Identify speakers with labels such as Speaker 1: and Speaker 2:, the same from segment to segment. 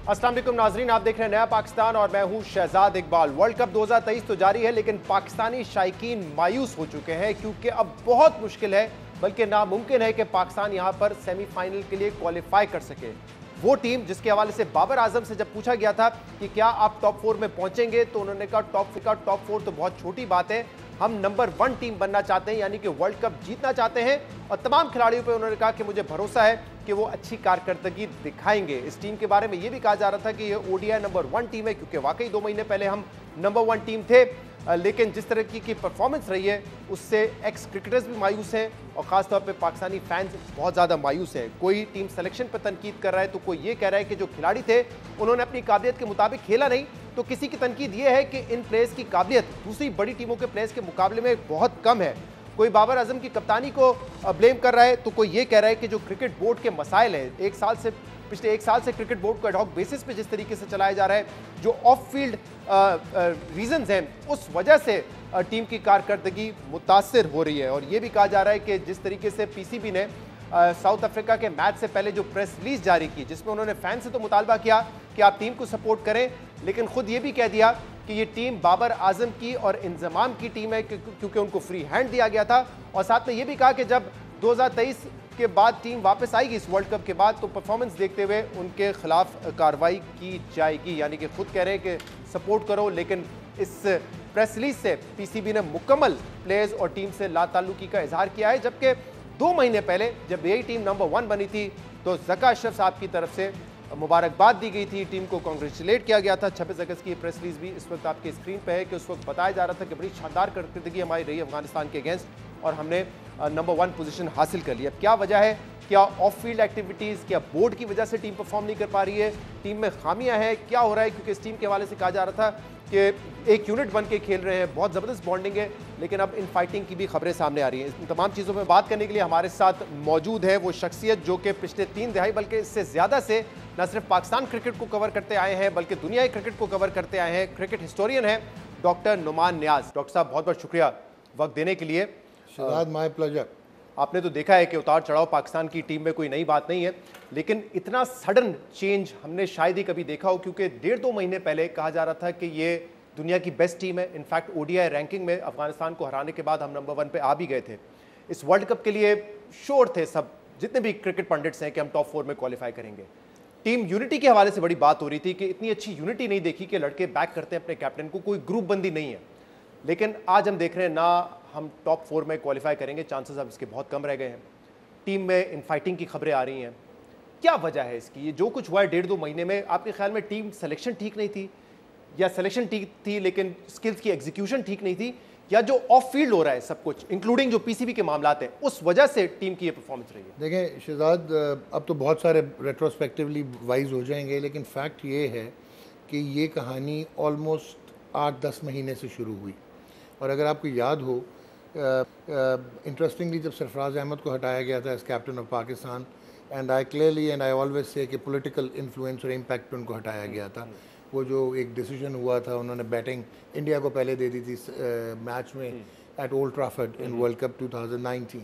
Speaker 1: अस्सलाम वालेकुम नाजरीन, आप देख रहे हैं नया पाकिस्तान और मैं हूं शहजाद इकबाल। वर्ल्ड कप 2023 तो जारी है, लेकिन पाकिस्तानी शायकीन मायूस हो चुके हैं क्योंकि अब बहुत मुश्किल है, बल्कि नामुमकिन है कि पाकिस्तान यहां पर सेमीफाइनल के लिए क्वालिफाई कर सके। वो टीम जिसके हवाले से बाबर आजम से जब पूछा गया था कि क्या आप टॉप 4 में पहुंचेंगे, तो उन्होंने कहा टॉप 4 तो बहुत छोटी बात है, हम नंबर 1 टीम बनना चाहते हैं, यानी कि वर्ल्ड कप जीतना चाहते हैं। और तमाम खिलाड़ियों पे उन्होंने कहा कि मुझे भरोसा है कि वो अच्छी कारकर्दगी दिखाएंगे। इस टीम के बारे में ये भी कहा जा रहा था कि ये ओडीआई नंबर 1 टीम है, क्योंकि वाकई 2 महीने पहले हम नंबर 1 टीम थे, लेकिन जिस तरह की परफॉर्मेंस रही है उससे एक्स क्रिकेटर्स भी मायूस हैं और ख़ासतौर पे पाकिस्तानी फैंस बहुत ज़्यादा मायूस हैं। कोई टीम सिलेक्शन पर तनकीद कर रहा है, तो कोई ये कह रहा है कि जो खिलाड़ी थे उन्होंने अपनी काबिलियत के मुताबिक खेला नहीं। तो किसी की तनकीद ये है कि इन प्लेयर्स की काबिलियत दूसरी बड़ी टीमों के प्लेयर्स के मुकाबले में बहुत कम है। कोई बाबर आजम की कप्तानी को ब्लेम कर रहा है, तो कोई ये कह रहा है कि जो क्रिकेट बोर्ड के मसाइल हैं, पिछले एक साल से क्रिकेट बोर्ड को एडहॉक बेसिस पे जिस तरीके से चलाया जा रहा है, जो ऑफ फील्ड रीजंस हैं, उस वजह से टीम की कारकर्दगी मुतासिर हो रही है। और ये भी कहा जा रहा है कि जिस तरीके से पीसीबी ने साउथ अफ्रीका के मैच से पहले जो प्रेस रिलीज जारी की, जिसमें उन्होंने फैन से तो मुतालबा किया कि आप टीम को सपोर्ट करें, लेकिन खुद ये भी कह दिया कि ये टीम बाबर आजम की और इंजमाम की टीम है क्योंकि उनको फ्री हैंड दिया गया था। और साथ में ये भी कहा कि जब 2023 के बाद टीम वापस आएगी इस वर्ल्ड कप के बाद, तो परफॉर्मेंस देखते हुए उनके खिलाफ कार्रवाई की जाएगी। यानी कि खुद कह रहे हैं कि सपोर्ट करो, लेकिन इस प्रेस रिलीज से पीसीबी ने मुकम्मल प्लेयर्स और टीम से लाताल्लुकी का इजहार किया है। जबकि 2 महीने पहले जब यही टीम नंबर 1 बनी थी, तो ज़का अशरफ साहब की तरफ से मुबारकबाद दी गई थी, टीम को कांग्रेचुलेट किया गया था। 26 अगस्त की प्रेस रिलीज भी इस वक्त आपके स्क्रीन पे है कि उस वक्त बताया जा रहा था कि बड़ी शानदार कारकर्दगी हमारी रही अफगानिस्तान के अगेंस्ट और हमने नंबर 1 पोजीशन हासिल कर ली। अब क्या वजह है? क्या ऑफ फील्ड एक्टिविटीज़, क्या बोर्ड की वजह से टीम परफॉर्म नहीं कर पा रही है, टीम में खामियां हैं, क्या हो रहा है? क्योंकि इस टीम के हवाले से कहा जा रहा था कि एक यूनिट बन के खेल रहे हैं, बहुत ज़बरदस्त बॉन्डिंग है, लेकिन अब इन फाइटिंग की भी खबरें सामने आ रही हैं। इन तमाम चीज़ों में बात करने के लिए हमारे साथ मौजूद है वो शख्सियत जो कि पिछले 3 दहाई बल्कि इससे ज़्यादा से न सिर्फ पाकिस्तान क्रिकेट को कवर करते आए हैं, बल्कि दुनियाई क्रिकेट को कवर करते आए हैं। क्रिकेट हिस्टोरियन है डॉक्टर नुमान न्याज। डॉक्टर साहब, बहुत बहुत शुक्रिया वक्त देने के लिए।
Speaker 2: My pleasure.
Speaker 1: आपने तो देखा है कि उतार चढ़ाव पाकिस्तान की टीम में कोई नई बात नहीं है, लेकिन इतना सडन चेंज हमने शायद ही कभी देखा हो, क्योंकि 1.5-2 महीने पहले कहा जा रहा था कि ये दुनिया की बेस्ट टीम है। इनफैक्ट ओडीआई रैंकिंग में अफगानिस्तान को हराने के बाद हम नंबर 1 पे आ भी गए थे। इस वर्ल्ड कप के लिए श्योर थे सब, जितने भी क्रिकेट पंडिट्स हैं, कि हम टॉप 4 में क्वालिफाई करेंगे। टीम यूनिटी के हवाले से बड़ी बात हो रही थी कि इतनी अच्छी यूनिटी नहीं देखी कि लड़के बैक करते हैं अपने कैप्टन को, कोई ग्रुप बंदी नहीं है। लेकिन आज हम देख रहे हैं ना हम टॉप 4 में क्वालिफाई करेंगे, चांसेस अब इसके बहुत कम रह गए हैं। टीम में इनफाइटिंग की खबरें आ रही हैं, क्या वजह है इसकी? ये जो कुछ हुआ है 1.5-2 महीने में, आपके ख्याल में टीम सिलेक्शन ठीक नहीं थी, या सिलेक्शन ठीक थी लेकिन स्किल्स की एग्जीक्यूशन ठीक नहीं थी, या जो ऑफ फील्ड हो रहा है सब कुछ इंक्लूडिंग जो पीसीबी के मामलात हैं, उस वजह से टीम की ये परफॉर्मेंस रही है?
Speaker 2: देखें शहजाद, अब तो बहुत सारे रेट्रोस्पेक्टिवली वाइज हो जाएंगे, लेकिन फैक्ट ये है कि ये कहानी ऑलमोस्ट 8-10 महीने से शुरू हुई। और अगर आपको याद हो, इंटरेस्टिंगली जब सरफराज अहमद को हटाया गया था as captain of Pakistan, and I clearly and I always say कि पॉलिटिकल इन्फ्लुएंस और इम्पैक्ट पे उनको हटाया गया था। वो जो एक डिसीजन हुआ था, उन्होंने बैटिंग इंडिया को पहले दे दी थी मैच में at Old Trafford in world cup 2019।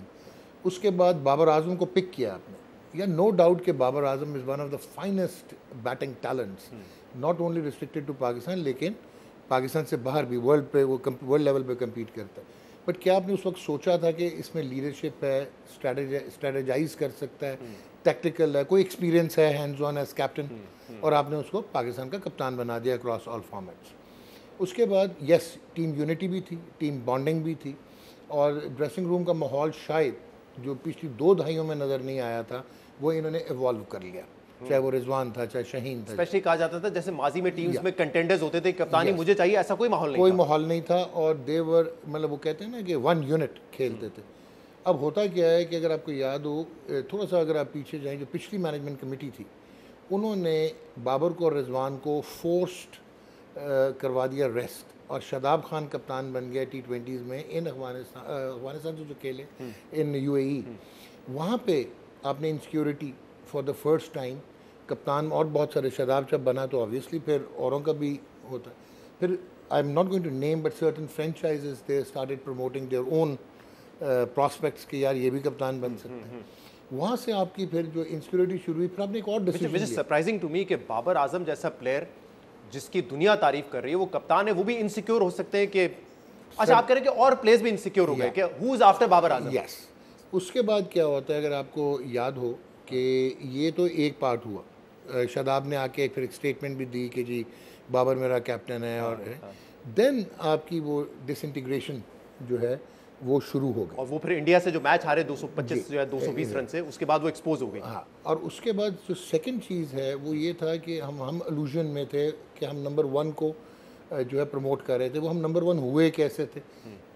Speaker 2: उसके बाद बाबर आजम को पिक किया आपने। या नो डाउट कि Babar Azam is one of the finest batting talents, not only restricted to Pakistan, लेकिन पाकिस्तान से बाहर भी वर्ल्ड पे वो वर्ल्ड लेवल पे कम्पीट करता है। बट क्या आपने उस वक्त सोचा था कि इसमें लीडरशिप है, स्ट्रेटेजाइज कर सकता है, टैक्टिकल है, कोई एक्सपीरियंस है, हैंड्स ऑन एज कैप्टन, और आपने उसको पाकिस्तान का कप्तान बना दिया अक्रॉस ऑल फॉर्मेट्स? उसके बाद यस, टीम यूनिटी भी थी, टीम बॉन्डिंग भी थी, और ड्रेसिंग रूम का माहौल शायद जो पिछली 2 दहाइयों में नज़र नहीं आया था, वो इन्होंने इवॉल्व कर लिया। चाहे वो रिजवान था, चाहे शहीन था।
Speaker 1: स्पेशली कहा जाता था जैसे माजी में टीम्स में कंटेंडर्स होते थे, कप्तानी मुझे चाहिए, ऐसा कोई माहौल नहीं था। और देवर, मतलब वो कहते हैं ना कि 1 यूनिट खेलते थे। अब होता क्या है कि अगर आपको याद हो, थोड़ा सा अगर आप पीछे जाएं, जो पिछली मैनेजमेंट कमेटी थी, उन्होंने बाबर को और रिजवान को फोर्स्ड करवा दिया रेस्ट, और शादाब खान कप्तान बन गया T20s में इन अफगानिस्तान से जो खेले इन UAE। वहाँ पे आपने insecurity for the first time, कप्तान और बहुत सारे, शादाब जब बना तो ऑब्वियसली फिर औरों का भी होता है। फिर I am not going to name, but certain franchises they started promoting their own prospects कि यार ये भी कप्तान बन सकते हैं।
Speaker 2: वहाँ से आपकी फिर जो इंसिक्योरिटी शुरू हुई, फिर आपने एक और decision
Speaker 1: which is surprising to me कि बाबर आजम जैसा प्लेयर जिसकी दुनिया तारीफ कर रही है, वो कप्तान है, वो भी इनसिक्योर हो सकते हैं कि अच्छा आप कह रहे हैं कि और प्लेयर्स भी इनसिक्योर हो गए कि who is after Babar Azam?
Speaker 2: Yes. उसके बाद क्या होता है, अगर आपको याद हो कि ये तो एक पार्ट हुआ, शादाब ने आके फिर एक स्टेटमेंट भी दी कि जी बाबर मेरा कैप्टन है, और देन आपकी वो डिसइंटीग्रेशन जो है वो शुरू हो गई,
Speaker 1: और वो फिर इंडिया से जो मैच हारे 225 या 220 रन से, उसके बाद वो एक्सपोज हो गई।
Speaker 2: हाँ, और उसके बाद जो सेकंड चीज़ है वो ये था कि हम इल्यूजन में थे कि हम नंबर 1 को जो है प्रमोट कर रहे थे। वो हम नंबर 1 हुए कैसे थे,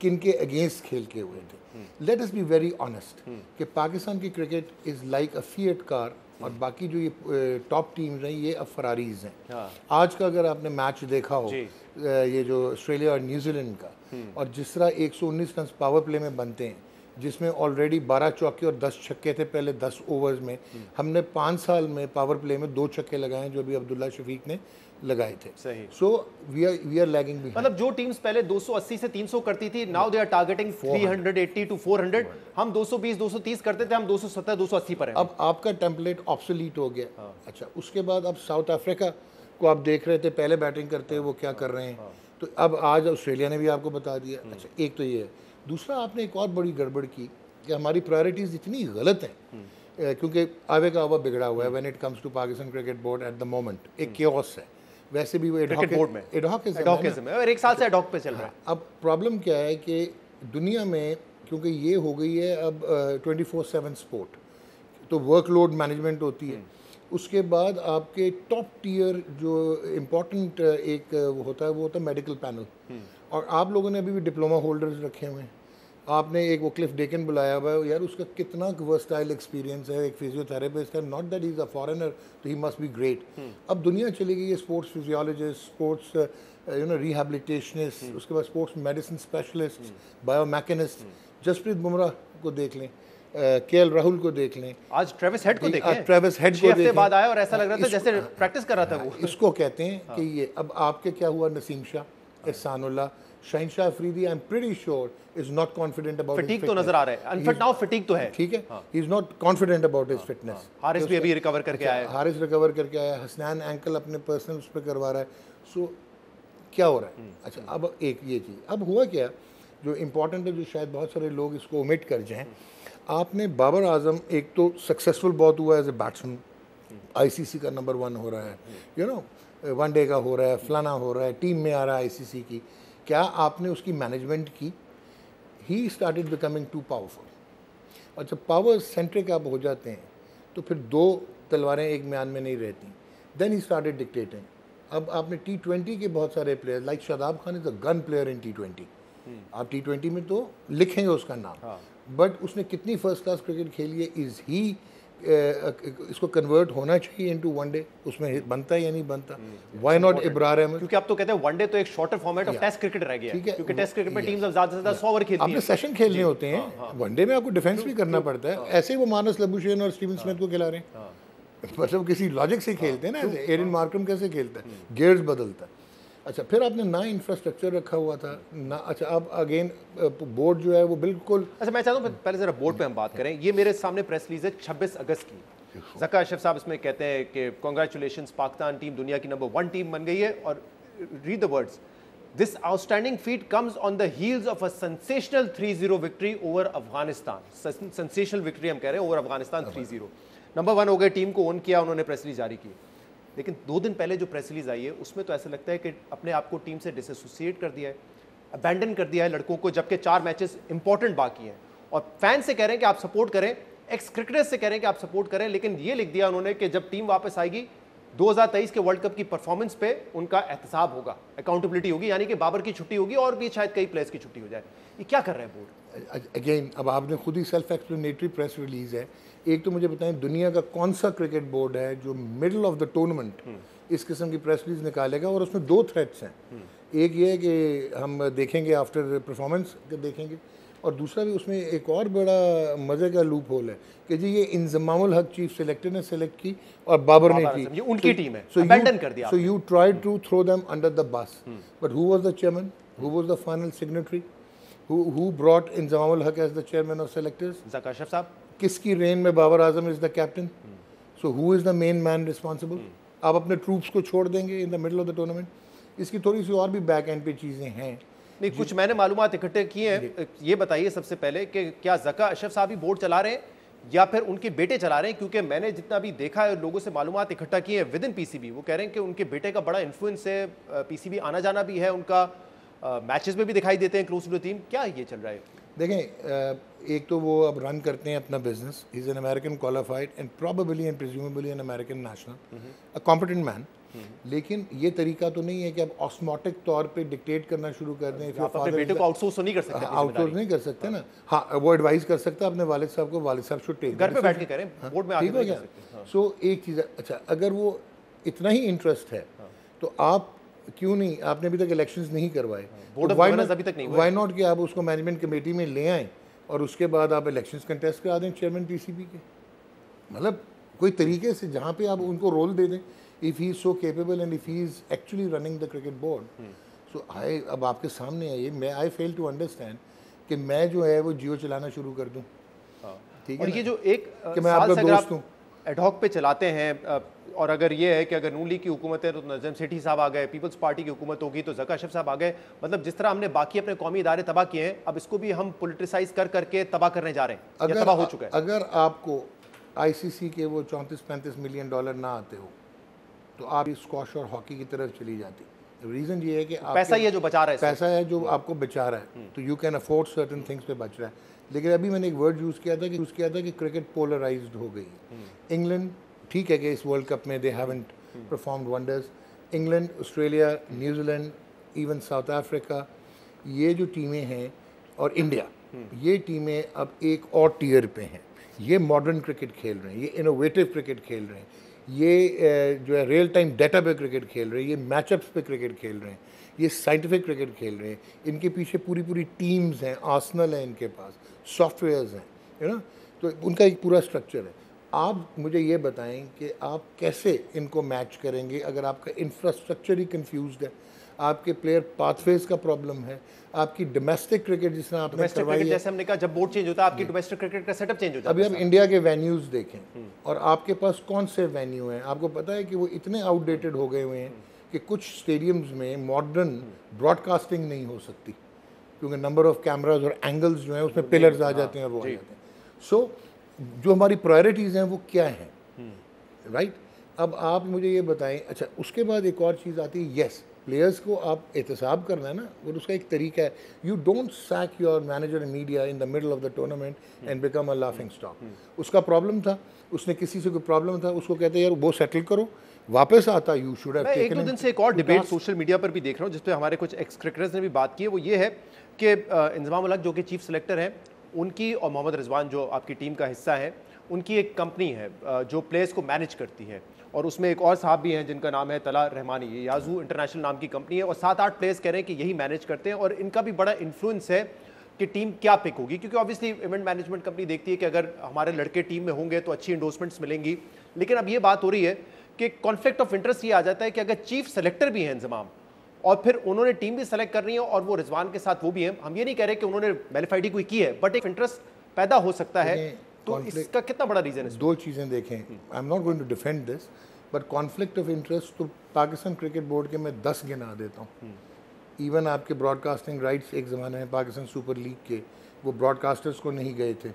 Speaker 2: किन के अगेंस्ट खेल के हुए थे। Let us be very honest कि पाकिस्तान की cricket is like a fiat car, और बाकी जो ये टॉप टीम्स हैं ये अब फरारीज हैं। आज का अगर आपने मैच देखा हो, ये जो ऑस्ट्रेलिया और न्यूजीलैंड का, और जिस तरह 119 रन पावर प्ले में बनते हैं, जिसमें ऑलरेडी 12 चौके और 10 छक्के थे पहले 10 ओवर्स में, हमने 5 साल में पावर प्ले में 2 छक्के लगाए जो अभी अब्दुल्ला शफीक ने लगाए थे।
Speaker 1: सही।
Speaker 2: So we are lagging behind.
Speaker 1: मतलब जो टीम्स पहले 280 से 300 करती थी, now they are targeting 380 to 400। हम 220 230 करते थे, हम 270 280 पर हैं।
Speaker 2: अब आपका टेम्पलेट ऑब्सोलीट हो गया। अच्छा, उसके बाद अब साउथ अफ्रीका को आप देख रहे थे पहले बैटिंग करते वो क्या कर रहे हैं, तो अब आज ऑस्ट्रेलिया ने भी आपको बता दिया। अच्छा, एक तो ये है। दूसरा, आपने एक और बड़ी गड़बड़ की कि हमारी प्रायोरिटीज़ इतनी गलत हैं, क्योंकि आवे का आवा बिगड़ा हुआ है when it comes to Pakistan cricket board at the moment. एक केओस है, वैसे भी वो
Speaker 1: एडहॉकिज्म है और एक साल से एडहॉक पे चल रहा है।
Speaker 2: अब प्रॉब्लम क्या है कि दुनिया में, क्योंकि ये हो गई है अब 24/7 स्पोर्ट, तो वर्कलोड मैनेजमेंट होती है। उसके बाद आपके टॉप टियर जो इम्पोर्टेंट एक होता है वो होता है मेडिकल पैनल, और आप लोगों ने अभी भी डिप्लोमा होल्डर्स रखे हुए हैं। आपने एक वो क्लिफ डेकन बुलाया हुआ है, यार उसका कितना वर्सटाइल एक्सपीरियंस है, एक फिजियोथेरेपिस्ट है, not that is a foreigner, तो ही मस्ट बी ग्रेट। अब दुनिया चली गई है स्पोर्ट्स फिजियोलॉजिस्ट, स्पोर्ट्स रिहेबिलिटेशनिस्ट, उसके बाद sports medicine specialist, biomechanist. Jasprit Bumrah को देख लें, केएल राहुल को देख लें,
Speaker 1: आज ट्रेविस हेड को देखें,
Speaker 2: ट्रेविस हेड को
Speaker 1: हफ्ते बाद आया और ऐसा लग रहा था जैसे प्रैक्टिस कर रहा था वो।
Speaker 2: इसको कहते हैं कि ये अब आपके क्या हुआ, Naseem Shah, Ehsanullah, Shaheen Shah Afridi, I am pretty sure is not confident about
Speaker 1: fatigue तो नजर आ रहा है, अनफिट नाउ फटीग तो है,
Speaker 2: ठीक है, he is not confident about his fitness.
Speaker 1: Haris भी अभी रिकवर करके आया है,
Speaker 2: हारिस रिकवर करके आया, हसनैन एंकल अपने पर्सनल उस पर करवा रहा है। सो क्या हो रहा है? अच्छा, अब एक ये चीज़ अब हुआ क्या जो इम्पोर्टेंट है, जो शायद बहुत सारे लोग इसको ओमिट कर जाएं। आपने बाबर आजम, एक तो सक्सेसफुल बहुत हुआ एज ए बैट्समैन, आईसीसी का नंबर 1 हो रहा है, यू नो, वनडे का हो रहा है, फलाना हो रहा है, टीम में आ रहा है आईसीसी की। क्या आपने उसकी मैनेजमेंट की? He started becoming too powerful, और जब पावर सेंट्रिक आप हो जाते हैं तो फिर 2 तलवारें एक म्यान में नहीं रहती। Then he started dictating. अब आपने T20 के बहुत सारे player, like Shadab Khan is a gun player in T20। आप T20 में तो लिखेंगे उसका नाम, बट उसने कितनी फर्स्ट क्लास क्रिकेट खेली है। इज़ ही इसको कन्वर्ट होना चाहिए इनटू वनडे, उसमें बनता है या नहीं बनता? Why not Ibrar Ahmed?
Speaker 1: क्योंकि आप तो कहते हैं वनडे तो एक shorter format of test cricket रह गया है, क्योंकि टेस्ट क्रिकेट में टीम्स अब ज्यादा से ज्यादा 100 ओवर खेलती हैं।
Speaker 2: आपने सेशन खेलने होते हैं, वनडे में आपको डिफेंस भी करना पड़ता है। ऐसे ही वो मानस लबुशेन और स्टीवन स्मिथ को खिला रहे हैं, मतलब किसी लॉजिक से खेलते हैं ना। एरिन मार्करम कैसे खेलता है, गियर्स बदलता है। अच्छा, फिर आपने ना इंफ्रास्ट्रक्चर रखा हुआ था ना। अच्छा, अब अगेन बोर्ड जो है वो बिल्कुल,
Speaker 1: अच्छा मैं चाहता हूँ पहले जरा बोर्ड पे हम बात करें। ये मेरे सामने प्रेस रिलीज है 26 अगस्त की। ज़का अशरफ साहब इसमें कहते हैं कि कांग्रेचुलेशंस, पाकिस्तान टीम दुनिया की नंबर 1 टीम बन गई है, और read the words, this outstanding feet comes on the heels of a sensational 3-0 victory over Afghanistan. Sensational victory हम कह रहे हैं ओवर अफगानिस्तान 3-0। नंबर 1 हो गए, टीम को ओन किया उन्होंने, प्रेस रिलीज जारी की। लेकिन 2 दिन पहले जो प्रेस रिलीज आई है उसमें तो ऐसा लगता है कि अपने आप को टीम से डिसएसोसिएट कर दिया है, अबैंडन कर दिया है लड़कों को, जबकि 4 मैचेस इंपॉर्टेंट बाकी हैं। और फैन से कह रहे हैं कि आप सपोर्ट करें, एक्स क्रिकेटर्स से कह रहे हैं कि आप सपोर्ट करें, लेकिन ये लिख दिया उन्होंने कि जब टीम वापस आएगी 2023 के वर्ल्ड कप की परफॉर्मेंस पे उनका एहतसाब होगा, अकाउंटेबिलिटी होगी, यानी कि बाबर की छुट्टी होगी और भी शायद कई प्लेयर्स की छुट्टी हो जाए। ये क्या कर रहे हैं बोर्ड?
Speaker 2: अगेन अब आपने खुद ही सेल्फ एक्सप्लेनेटरी प्रेस रिलीज है। एक तो मुझे बताएं दुनिया का कौन सा क्रिकेट बोर्ड है जो मिडल ऑफ द टूर्नामेंट इस किस्म की प्रेस रिलीज निकालेगा? और उसमें 2 थ्रेट्स हैं। एक ये है कि हम देखेंगे आफ्टर परफॉर्मेंस देखेंगे, और दूसरा भी उसमें एक और बड़ा मज़े का लूप होल है कि जी ये इंजमामुल हक चीफ सेलेक्टर ने सेलेक्ट की और बाबर ने की,
Speaker 1: ये उनकी टीम है,
Speaker 2: अबैंडन कर दिया। So you tried to throw them under the bus, but who was the chairman, who was the final signatory, who brought Inzamamul Haq as the chairman of selectors?
Speaker 1: Zaka Ashraf sahab.
Speaker 2: किसकी रेन में Babar Azam is the captain? So who is the main man responsible? आप अपने troops को छोड़ देंगे in the middle of the tournament? इसकी थोड़ी सी और भी बैक एंड पे चीज़ें हैं।
Speaker 1: नहीं, कुछ मैंने मालूमात इकट्ठे किए हैं। ये बताइए सबसे पहले कि क्या ज़का अशरफ साहब ही बोर्ड चला रहे हैं या फिर उनके बेटे चला रहे हैं? क्योंकि मैंने जितना भी देखा है, लोगों से मालूमात इकट्ठा किए हैं विद इन पीसीबी, वो कह रहे हैं कि उनके बेटे का बड़ा इन्फ्लुएंस है, पीसीबी आना जाना भी है उनका, मैचेस में भी दिखाई देते हैं क्लोज टू द टीम। क्या ये चल रहा है?
Speaker 2: देखें, एक तो वो अब रन करते हैं अपना business, is an American qualified and probably and presumably an American national, a competent man. लेकिन ये तरीका तो नहीं है कि आप ऑस्मोटिक तौर पे डिक्टेट करना शुरू कर दें।
Speaker 1: आप अपने बेटे को आउटसोर्स तो नहीं कर सकते?
Speaker 2: आउटसोर्स नहीं कर सकते ना। हाँ, वो एडवाइस कर सकता है अपने वालिद साहब को, वालिद साहब शुड टेक,
Speaker 1: घर पे बैठ के करें, बोर्ड में आके नहीं कर सकते।
Speaker 2: सो एक चीज़ है, अच्छा अगर वो इतना ही इंटरेस्ट है तो आप क्यों नहीं, आपने अभी तक इलेक्शंस नहीं करवाए,
Speaker 1: बोर्ड ऑफ गवर्नर्स अभी तक नहीं हुआ,
Speaker 2: व्हाई नॉट कि आप उसको मैनेजमेंट कमेटी में ले आएँ और उसके बाद आप इलेक्शंस कंटेस्ट करा दें चेयरमैन पीसीबी के। मतलब कोई तरीके से जहाँ पे आप उनको रोल दे दें, if he is so capable and if he is actually running the cricket board. So I, अब आपके सामने है ये, मैं आई फेल टू अंडरस्टैंड कि मैं जो है वो जियो चलाना शुरू कर दूँ। ठीक है,
Speaker 1: और ये जो एक
Speaker 2: कि मैं आपका दोस्त हूँ,
Speaker 1: एडहॉक पे चलाते हैं, और अगर ये है कि अगर नून लीग की हुकूमत है तो नजम सेठी साहब आ गए, पीपल्स पार्टी की हुकूमत होगी तो ज़का अशरफ साहब आ गए, मतलब जिस तरह हमने बाकी अपने कौमी इदारे तबाह किए हैं, अब इसको भी हम पोलिटिसाइज कर करके तबाह करने जा रहे हैं, या तबाह हो चुका है।
Speaker 2: अगर आपको आईसीसी के वो 34-35 मिलियन डॉलर ना आते हो तो आप स्क्वॉश और हॉकी की तरफ चली जाती। रीज़न ये है कि
Speaker 1: पैसा ही है जो बचा रहा है,
Speaker 2: पैसा है जो आपको बचा रहा है, तो you can afford certain things पे बच रहा है। लेकिन अभी मैंने एक वर्ड यूज़ किया था कि क्रिकेट पोलराइज्ड हो गई। इंग्लैंड ठीक है कि इस वर्ल्ड कप में they haven't performed wonders, England, Australia, New Zealand, even south Africa, ये जो टीमें हैं और इंडिया, ये टीमें अब एक और टियर पे हैं। ये मॉडर्न क्रिकेट खेल रहे हैं, ये इनोवेटिव क्रिकेट खेल रहे हैं, ये जो है रियल टाइम डाटा पे क्रिकेट खेल रहे हैं, ये मैचअप्स पे क्रिकेट खेल रहे हैं, ये साइंटिफिक क्रिकेट खेल रहे हैं। इनके पीछे पूरी टीम्स हैं, आर्सेनल है इनके पास, सॉफ्टवेयर्स हैं, है ना, तो उनका एक पूरा स्ट्रक्चर है। आप मुझे ये बताएं कि आप कैसे इनको मैच करेंगे अगर आपका इंफ्रास्ट्रक्चर ही कंफ्यूज्ड है, आपके प्लेयर पाथवेज का प्रॉब्लम है, आपकी डोमेस्टिक क्रिकेट जिस तरह आपने करवाई है,
Speaker 1: जैसे हमने कहा जब बोर्ड चेंज होता है आपकी डोमेस्टिक क्रिकेट का सेटअप चेंज हो जाता है।
Speaker 2: अभी आप इंडिया के वेन्यूज़ देखें और आपके पास कौन से वेन्यू हैं, आपको पता है कि वो इतने आउटडेटेड हो गए हुए हैं कि कुछ स्टेडियम्स में मॉडर्न ब्रॉडकास्टिंग नहीं हो सकती क्योंकि नंबर ऑफ कैमराज और एंगल्स जो हैं उसमें पिलर्स आ जाते हैं और वो आ जाते हैं। सो जो हमारी प्रायोरिटीज़ हैं वो क्या हैं, राइट? अब आप मुझे ये बताएं। अच्छा, उसके बाद एक और चीज़ आती है, यस प्लेयर्स को आप एहतसाब करना है ना, और उसका एक तरीका है, you don't sack your manager in media in the middle of the tournament and become a laughing stock. उसका प्रॉब्लम था, उसने किसी से कोई प्रॉब्लम था, उसको कहते यार वो सेटल करो, वापस आता, यू शुड हैव टेकन।
Speaker 1: एक दो दिन से एक और डिबेट सोशल मीडिया पर भी देख रहा हूँ जिसपे हमारे कुछ एक्स क्रिकेटर्स ने भी बात की है, वो ये है कि इंजमाम उल हक जो कि चीफ सेलेक्टर हैं, उनकी और मोहम्मद रिजवान जो आपकी टीम का हिस्सा है, उनकी एक कंपनी है जो प्लेयर्स को मैनेज करती है, और उसमें एक और साहब भी हैं जिनका नाम है तला रहमानी, ये याजू इंटरनेशनल नाम की कंपनी है, और 7-8 प्लेयर्स कह रहे हैं कि यही मैनेज करते हैं, और इनका भी बड़ा इन्फ्लुएंस है कि टीम क्या पिक होगी, क्योंकि ऑब्वियसली इवेंट मैनेजमेंट कंपनी देखती है कि अगर हमारे लड़के टीम में होंगे तो अच्छी इंडोर्समेंट्स मिलेंगी। लेकिन अब ये बात हो रही है कि कॉन्फ्लिक्ट ऑफ इंटरेस्ट ये आ जाता है कि अगर चीफ सेलेक्टर भी हैं इंजमाम और फिर उन्होंने टीम भी सेलेक्ट करनी है और वो रिजवान के साथ वो भी हैं, हम ये नहीं कह रहे कि उन्होंने वेरीफाइड कोई की है, बट एक इंटरेस्ट पैदा हो सकता है, तो इसका कितना बड़ा रीजन है?
Speaker 2: दो चीज़ें देखें, I am not going to defend this, but conflict of interest तो पाकिस्तान क्रिकेट बोर्ड के मैं 10 गिना देता हूँ। इवन आपके ब्रॉडकास्टिंग राइट्स एक ज़माने में पाकिस्तान सुपर लीग के वो ब्रॉडकास्टर्स को नहीं गए थे,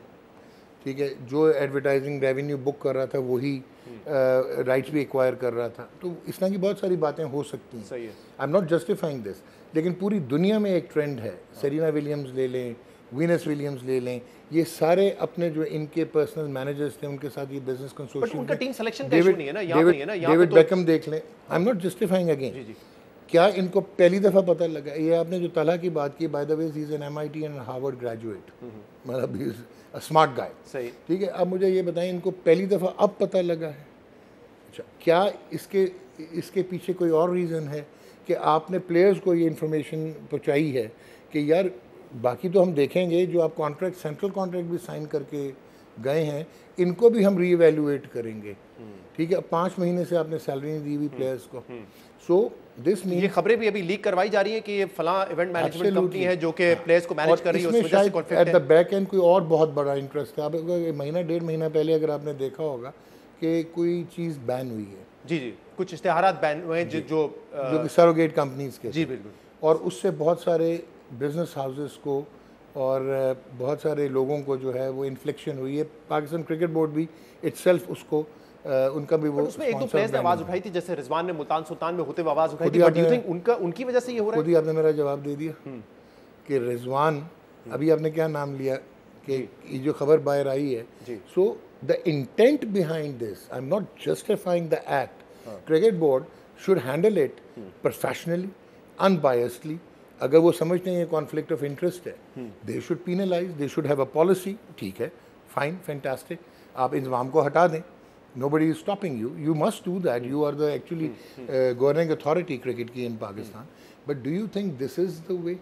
Speaker 2: ठीक है, जो एडवर्टाइजिंग रेवेन्यू बुक कर रहा था वही राइट्स भी एक्वायर कर रहा था। तो इस तरह की बहुत सारी बातें हो सकती हैं,
Speaker 1: सही है,
Speaker 2: आई एम नॉट जस्टिफाइंग दिस, लेकिन पूरी दुनिया में एक ट्रेंड है, सेरेना विलियम्स ले लें, वीनस विलियम्स ले लें, ये सारे अपने जो इनके पर्सनल मैनेजर्स थे उनके साथ ये बिजनेस कंसोर्शियम,
Speaker 1: उनका टीम सिलेक्शन का इशू नहीं है ना, यहाँ नहीं है ना,
Speaker 2: डेविड बेकहम देख लें, आई एम नॉट जस्टिफाइंग अगेन। क्या इनको पहली दफ़ा पता लगा? ये आपने जो तला की बात की, by the way he is an MIT and Harvard graduate, मतलब he is a smart guy,
Speaker 1: सही,
Speaker 2: ठीक है। अब मुझे ये बताएं, इनको पहली दफ़ा अब पता लगा है? अच्छा, क्या इसके पीछे कोई और रीज़न है कि आपने प्लेयर्स को ये इन्फॉर्मेशन पहुँचाई है कि यार बाकी तो हम देखेंगे, जो आप कॉन्ट्रैक्ट, सेंट्रल कॉन्ट्रैक्ट भी साइन करके गए हैं, इनको भी हम रीएवैल्यूएट करेंगे, ठीक है। 5 महीने से आपने सैलरी नहीं दी हुई प्लेयर्स को, सो दिस मीन
Speaker 1: ये खबरें भी अभी लीक करवाई जा रही है कि ये फलां इवेंट मैनेजमेंट कंपनी है जो कि प्लेयर्स को मैनेज कर रही है, उस वजह से कॉन्फ्लिक्ट है।
Speaker 2: एट द बैक एंड कोई और बहुत बड़ा इंटरेस्ट है। अब महीना 1.5 महीना पहले अगर आपने देखा होगा कि कोई चीज़ बैन हुई है,
Speaker 1: जी जी, कुछ इश्तेहारात बैन हुए हैं जो
Speaker 2: कि सरोगेट कंपनीज के,
Speaker 1: जी बिल्कुल,
Speaker 2: और उससे बहुत सारे बिजनेस हाउसेस को और बहुत सारे लोगों को जो है वो इन्फ्लिक्शन हुई है। पाकिस्तान क्रिकेट बोर्ड भी इटसेल्फ उसको उनका भी वो
Speaker 1: उसमें एक दो प्लेयर्स ने आवाज उठाई थी, जैसे रिजवान ने मुल्तान सुल्तान में होते हुए आवाज उठाई थी, बट डू यू थिंक उनकी वजह से ये हो रहा है?
Speaker 2: खुद ही आपने मेरा जवाब दे दिया कि रिजवान, अभी आपने क्या नाम लिया कि ये जो खबर बाहर आई है, so the intent behind this, I am not justifying the act, cricket board should handle it professionally, unbiasedly. अगर वो समझते हैं ये कॉन्फ्लिक्ट ऑफ इंटरेस्ट है, they should penalize, they should have a policy, ठीक है, फाइन, फैंटास्टिक, आप इंतजाम को हटा दें, nobody is stopping you, you must do that, you are the actually governing authority cricket की in Pakistan, but do you think this is the way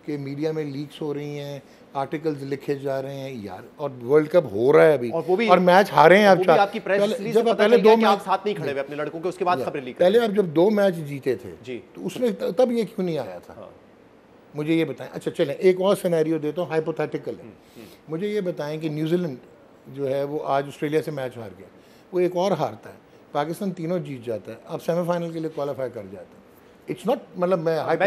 Speaker 2: कि media में लीक्स हो रही हैं, आर्टिकल्स लिखे जा रहे हैं यार, और वर्ल्ड कप हो रहा है अभी, और मैच हारे हैं आप,
Speaker 1: आपकी प्रेस रिलीज से पता चल गया कि आप साथ नहीं खड़े हुए अपने लड़कों के, उसके बाद खबरें लीक,
Speaker 2: पहले आप जब 2 मैच जीते थे जी, तो उसमें तब ये क्यों नहीं आया था? मुझे ये बताएं। अच्छा चलें, एक और सिनेरियो देता हूँ, हाइपोथेटिकल है, मुझे ये बताएं कि न्यूजीलैंड जो है वो आज ऑस्ट्रेलिया से मैच हार गया, वो एक और हारता है, पाकिस्तान तीनों जीत जाता है, अब सेमीफाइनल के लिए क्वालिफाई कर जाता है। इट्स नॉट, मतलब मैं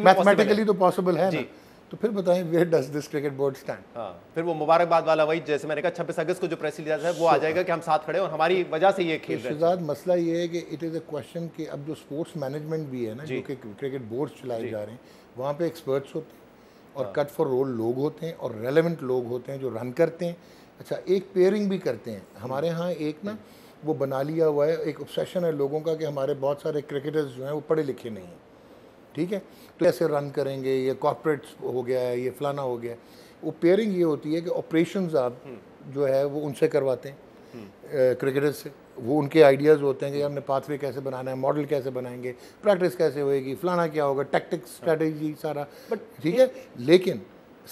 Speaker 2: मैथमेटिकली तो पॉसिबल है ना, तो फिर बताएं where does this cricket board stand?
Speaker 1: फिर वो मुबारकबाद वाला वही, जैसे मैंने कहा 26 अगस्त को जो प्रेस रिलीज है वो आ जाएगा कि हम साथ खड़े और हमारी वजह से ये खेल रहे हैं।
Speaker 2: शहजाद, मसला ये है कि इट इज़ अ क्वेश्चन कि अब जो स्पोर्ट्स मैनेजमेंट भी है ना, जो कि क्रिकेट बोर्ड चलाए जा रहे हैं, वहाँ पे एक्सपर्ट्स होते हैं और कट फॉर रोल लोग होते हैं और रेलेवेंट लोग होते हैं जो रन करते हैं। अच्छा, एक पेयरिंग भी करते हैं हमारे यहाँ, एक ना वो बना लिया हुआ है, एक ऑब्सेशन है लोगों का कि हमारे बहुत सारे क्रिकेटर्स जो हैं वो पढ़े लिखे नहीं हैं, ठीक है, तो ऐसे रन करेंगे, ये कॉर्पोरेट्स हो गया है, ये फलाना हो गया। वो पेयरिंग ये होती है कि ऑपरेशंस आप जो है वो उनसे करवाते हैं क्रिकेटर्स से, वो उनके आइडियाज़ होते हैं कि हमने पाथवे कैसे बनाना है, मॉडल कैसे बनाएंगे, प्रैक्टिस कैसे होएगी, फलाना क्या होगा, टैक्टिक्स, स्ट्रेटजी सारा, बट ठीक है, लेकिन